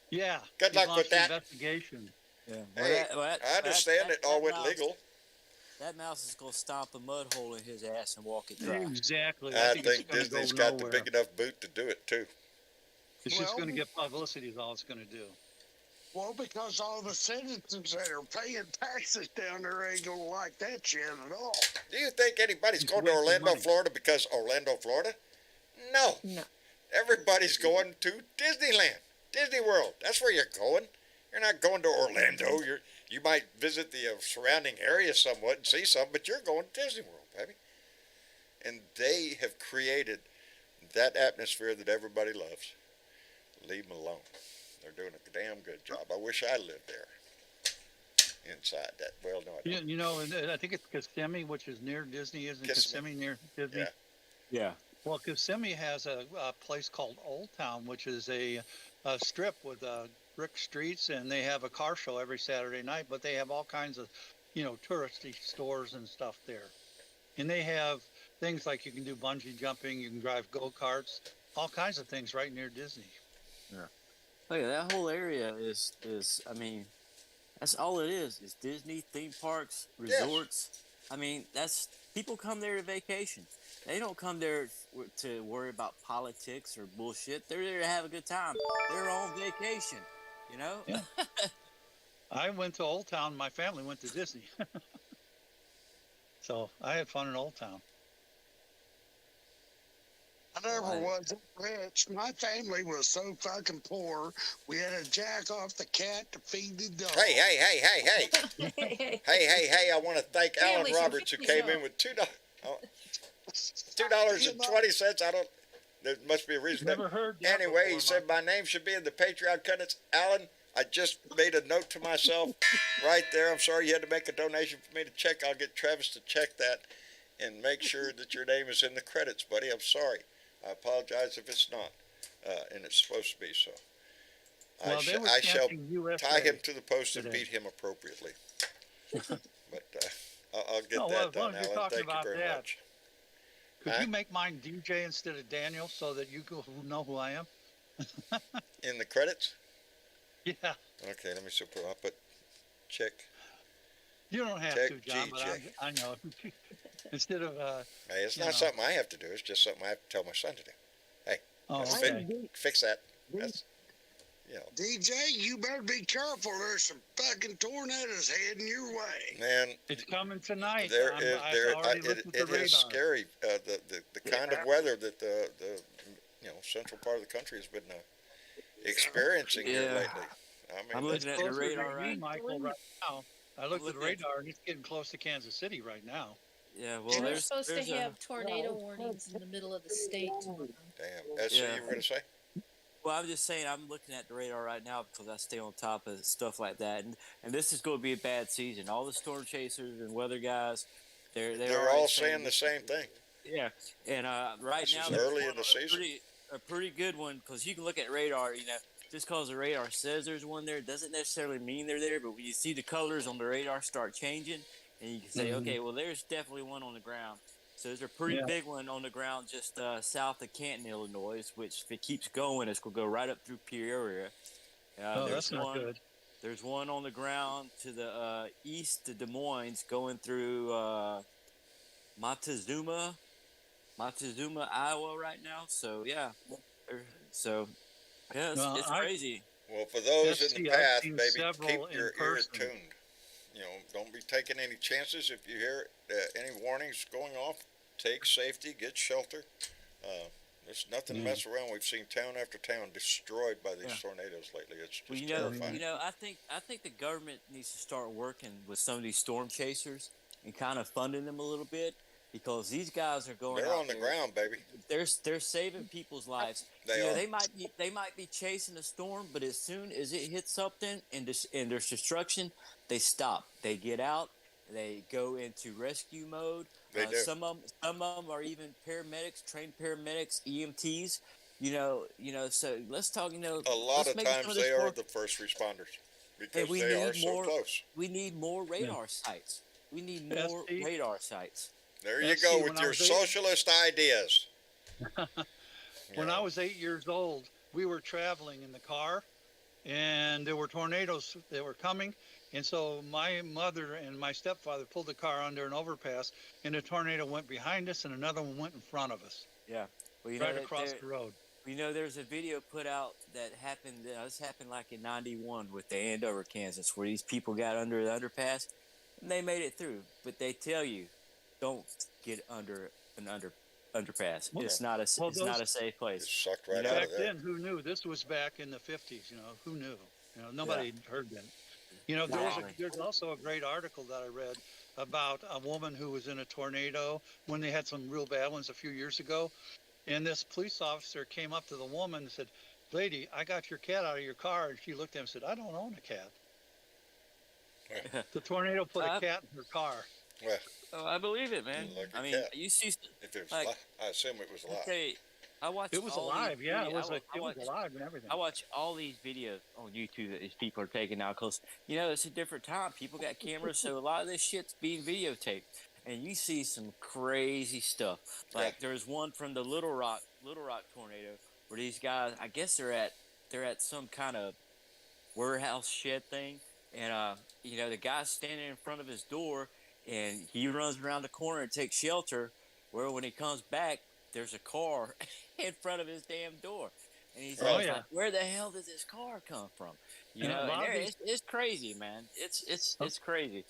Yeah. Good he's luck launched with that. an investigation. Yeah. Hey, I understand it all went mouse- legal. That mouse is gonna stomp a mud hole in his ass and walk it dry. Exactly. I it's think gonna Disney's go got nowhere. the big enough boot to do it, too. It's just Well- going to get publicity is all it's going to do. Well, because all the citizens that are paying taxes down there ain't gonna like that shit at all. Do you think anybody's It's going to wasting Orlando, money. Florida because Orlando, Florida? No. No. Everybody's going to Disneyland, Disney World. That's where you're going. You're not going to Orlando. You might visit the surrounding area somewhat and see something, but you're going to Disney World, baby. And they have created that atmosphere that everybody loves. Leave them alone. They're doing a damn good job. I wish I lived there. Inside that. Well, no, I don't. You know, and I think it's Kissimmee, which is near Disney. Isn't Kissimmee. Kissimmee near Disney? Yeah. Yeah. Well, Kissimmee has a place called Old Town, which is a strip with brick streets, and they have a car show every Saturday night, but they have all kinds of, touristy stores and stuff there. And they have things like you can do bungee jumping, you can drive go-karts, all kinds of things right near Disney. Oh yeah, that whole area is I mean, that's all it is Disney, theme parks, Yes. resorts. I mean, that's people come there to vacation. They don't come there to worry about politics or bullshit. They're there to have a good time. They're on vacation, you know? Yeah. I went to Old Town. My family went to Disney. So I had fun in Old Town. I never Right. was rich. My family was so fucking poor. We had to jack off the cat to feed the dog. Hey. Hey, I want to thank Alan Family, some Roberts who families came in with $2.20. There must be a reason. Never heard that Anyway, he before, said my name should be in the Patreon credits. Alan, I just made a note to myself right there. I'm sorry you had to make a donation for me to check. I'll get Travis to check that and make sure that your name is in the credits, buddy. I'm sorry. I apologize if it's not, and it's supposed to be so. Well, they were I shall chanting USA tie him to the post and today. beat him appropriately. But I'll get Oh, that well, done, you're Alan. talking Thank you about very that. much. Could Huh? you make mine DJ instead of Daniel so that you know who I am? In the credits? Yeah. Okay, let me see. I'll put check. You don't have Check to, John, but G-check. I know. Instead of, Hey, it's You not know. something I have to do. It's just something I have to tell my son to do. oh, That's okay. Fix that. That's, DJ, you better be careful. There's some fucking tornadoes heading your way. man, It's coming tonight. there I've is there. already looked at the It radar. is scary. The kind of weather that the central part of the country has been experiencing here Yeah. lately. I I'm mean, looking at the Closer to radar me, right. Michael, right now. I looked at the looking at- radar and it's getting close to Kansas City right now. Yeah, well, We're there's supposed to there's a, have tornado warnings in the middle of the state tomorrow. damn. That's what Yeah. you were gonna say. well, I'm just saying I'm looking at the radar right now because I stay on top of stuff like that, and this is going to be a bad season. All the storm chasers and weather guys, they're They're already all saying the same thing. Yeah, and right This now is there's early in one, the season. a pretty good one because you can look at radar. just because the radar says there's one there doesn't necessarily mean they're there. But when you see the colors on the radar start changing, and you can say, Mhm. okay, well, there's definitely one on the ground. So there's a pretty Yeah. big one on the ground just south of Canton, Illinois, which if it keeps going, it's going to go right up through Peoria. Oh, There's that's not one. good. There's one on the ground to the east of Des Moines, going through Montezuma, Iowa, right now. So yeah, so yeah, Well, it's crazy. Well, for those in the I've path, seen baby, keep several in your ear person. tuned. Don't be taking any chances. If you hear any warnings going off, take safety, get shelter. There's nothing to mess around. We've seen town after town destroyed by these tornadoes lately. It's just terrifying. I think the government needs to start working with some of these storm chasers and kind of funding them a little bit, because these guys are going. They're out on the there, ground, baby. They're saving people's lives. They are. They might be chasing a storm, but as soon as it hits something and there's destruction, they stop. They get out. They go into rescue mode. They do. Some of them are even paramedics, trained paramedics, EMTs. So let's talk. A lot of times they are the first responders because they are so close. We need more radar sites. We need more radar sites. There you go with your socialist ideas. When I was 8 years old, we were traveling in the car, and there were tornadoes that were coming. And so my mother and my stepfather pulled the car under an overpass, and a tornado went behind us, and another one went in front of us. Yeah, well, across the road. There's a video put out that happened. This happened like in '91 with the Andover, Kansas, where these people got under the underpass, and they made it through. But they tell you, don't get under an underpass. It's not a safe place. It's sucked right out Back of there. then, who knew? This was back in the 50s. Who knew? Nobody heard that. There's also a great article that I read about a woman who was in a tornado when they had some real bad ones a few years ago. And this police officer came up to the woman and said, "Lady, I got your cat out of your car." And she looked at him and said, "I don't own a cat." Yeah. The tornado put a cat in her car. Well, I believe it, man. Like I mean, cat. you see, if it was like, I assume it was alive. okay, I watch. It was all alive, these yeah. videos- It was I watch- alive and everything. I watch all these videos on YouTube that these people are taking now, because it's a different time. People got cameras, so a lot of this shit's being videotaped, and you see some crazy stuff. Like there's one from the Little Rock tornado, where these guys, I guess they're at some kind of warehouse shed thing, and the guy's standing in front of his door, and he runs around the corner and takes shelter. Where when he comes back, there's a car in front of his damn door, and he's like, "Where the hell did this car come from?" It's crazy, man. It's crazy.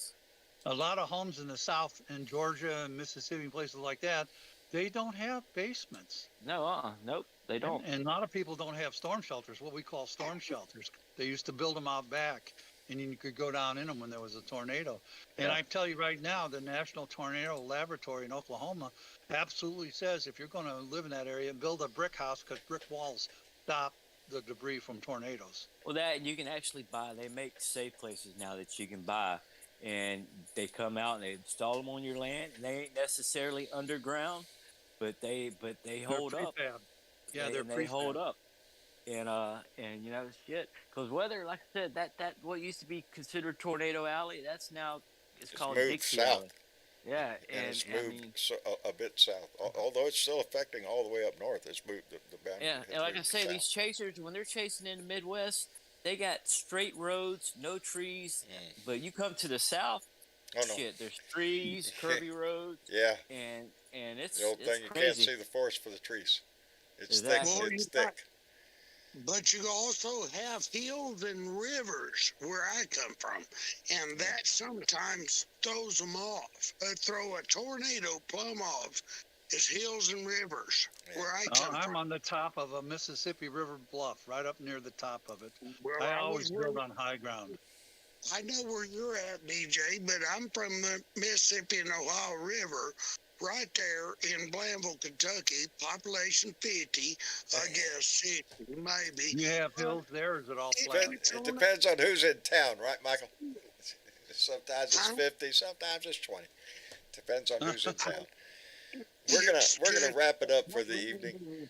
A lot of homes in the South, in Georgia and Mississippi, and places like that, they don't have basements. No, nope, they don't. And a lot of people don't have storm shelters, what we call storm shelters. They used to build them out back, and you could go down in them when there was a tornado. And I tell you right now, the National Tornado Laboratory in Oklahoma absolutely says if you're going to live in that area, build a brick house, because brick walls stop the debris from tornadoes. Well, that you can actually buy. They make safe places now that you can buy, and they come out and they install them on your land. And they ain't necessarily underground, but they hold up. Yeah, they hold up. And shit. Because weather, like I said, that what used to be considered Tornado Alley, it's called Dixie south. Alley. Yeah, and it's moved a bit south. Although it's still affecting all the way up north, it's moved the boundary. Yeah, and like I say, these chasers, when they're chasing in the Midwest, they got straight roads, no trees. But you come to the South, shit, there's trees, curvy roads. Yeah. And it's the old thing, you can't see the forest for the trees. It's thick. It's thick. But you also have hills and rivers where I come from, and that sometimes throws them off. Throw a tornado plumb off is hills and rivers where I come from. I'm on the top of a Mississippi River bluff, right up near the top of it. Well, I always build on high ground. I know where you're at, DJ, but I'm from the Mississippi and Ohio River, right there in Blandville, Kentucky, population 50, I guess, 60, maybe. You have hills there, or is it all flat? It depends on who's in town, right, Michael? Sometimes it's 50, sometimes it's 20. Depends on who's in town. We're gonna wrap it up for the evening.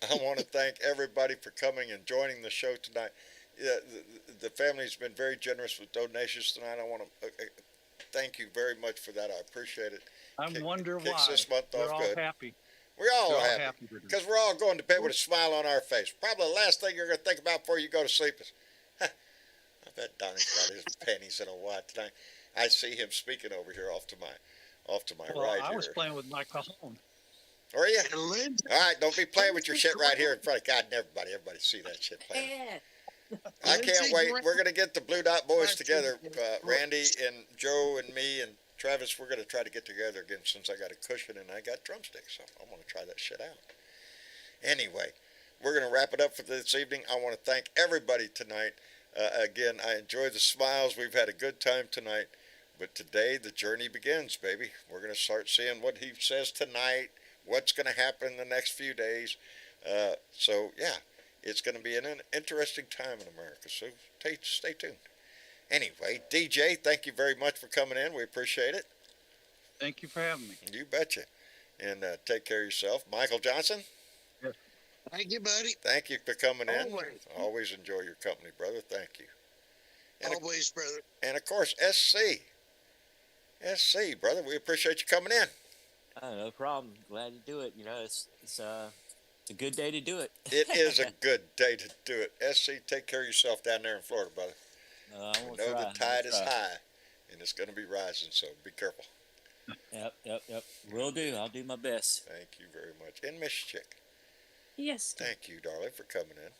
I want to thank everybody for coming and joining the show tonight. Yeah, the family's been very generous with donations tonight. I want to thank you very much for that. I appreciate it. I wonder Kicks why. this month They're off all good. happy. We're all They're all happy happy today. because we're all going to bed with a smile on our face. Probably the last thing you're going to think about before you go to sleep is, I bet Donnie's got his panties in a wad tonight. I see him speaking over here off to my Well, right I here. was playing with my cajon. Are you? And Linda, All right, don't be playing with your shit right here in front of God and everybody. Everybody see that shit playing. I can't Lindsey wait. Graham- We're going to get the Blue Dot Boys That's together. it. Randy and Joe and me and Travis, we're going to try to get together again since I got a cushion and I got drumsticks. So I'm going to try that shit out. Anyway, we're going to wrap it up for this evening. I want to thank everybody tonight. Again, I enjoy the smiles. We've had a good time tonight. But today, the journey begins, baby. We're going to start seeing what he says tonight, what's going to happen in the next few days. So, yeah, it's going to be an interesting time in America. So stay tuned. Anyway, DJ, thank you very much for coming in. We appreciate it. Thank you for having me. You betcha. And take care of yourself. Michael Johnson, Thank you, buddy. thank you for coming in. Always. Always enjoy your company, brother. Thank you. And, Always, brother. and of course, SC. SC, brother, we appreciate you coming in. No problem. Glad to do it. You know, it's a good day to do it. It is a good day to do it. SC, take care of yourself down there in Florida, brother. I We won't know try. the tide I'll is try. high, and it's going to be rising, so be careful. Yep. Will do. I'll do my best. Thank you very much. And Miss Chick, Yes. thank you, darling, for coming in.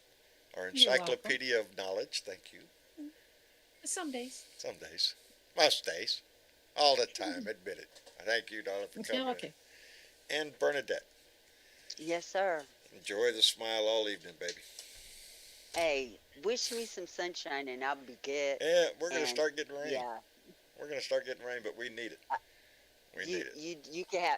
Our You're welcome. encyclopedia of knowledge, thank you. Some days. Some days. Most days. All the time, admit it. Thank you, darling, for coming Yeah, okay. in. And Bernadette, Yes, sir. enjoy the smile all evening, baby. Hey, wish me some sunshine and I'll be good. Yeah, we're going to And, start getting rain. Yeah, We're going to start getting rain, but we need it. We you need it. you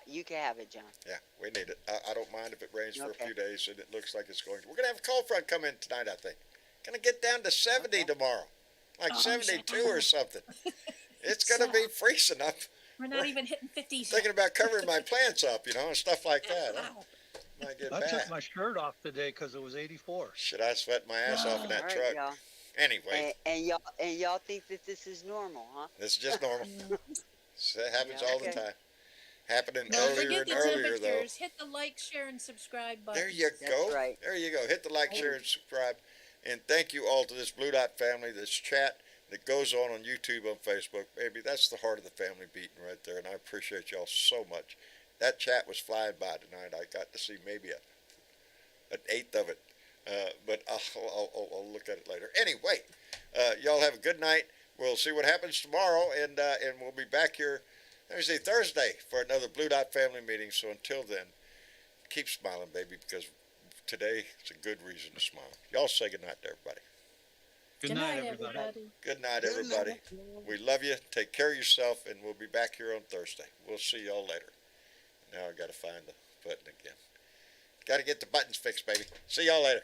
you can have it, John. Yeah, we need it. I don't mind if it rains for a Okay. few days, and it looks like it's going to. We're going to have a cold front come in tonight, I think. Going to get down to 70 tomorrow. Like Oh, 72 shit. or something. It's going to be freezing up. We're not even hitting 50s. Thinking about covering my plants up, and stuff like that. Wow. Might get I bad. took my shirt off today because it was 84. Should I sweat my ass off in that All right, truck? y'all. Anyway, And y'all think that this is normal, huh? this is just normal. It happens Yeah, all the okay. time. Happening Don't earlier forget and the earlier, though. temperatures. Hit the like, share, and subscribe button. There you That's go. right. There you go. Hit the like, share, and subscribe. And thank you all to this Blue Dot family, this chat that goes on YouTube, on Facebook. Baby, that's the heart of the family beating right there, and I appreciate y'all so much. That chat was flying by tonight. I got to see maybe an eighth of it, but I'll look at it later. Anyway, y'all have a good night. We'll see what happens tomorrow, and we'll be back here Thursday for another Blue Dot family meeting. So until then, keep smiling, baby, because today is a good reason to smile. Y'all say good night to everybody. Good night, everybody. Good night, everybody. We love you. Take care of yourself, and we'll be back here on Thursday. We'll see y'all later. Now I got to find the button again. Got to get the buttons fixed, baby. See y'all later.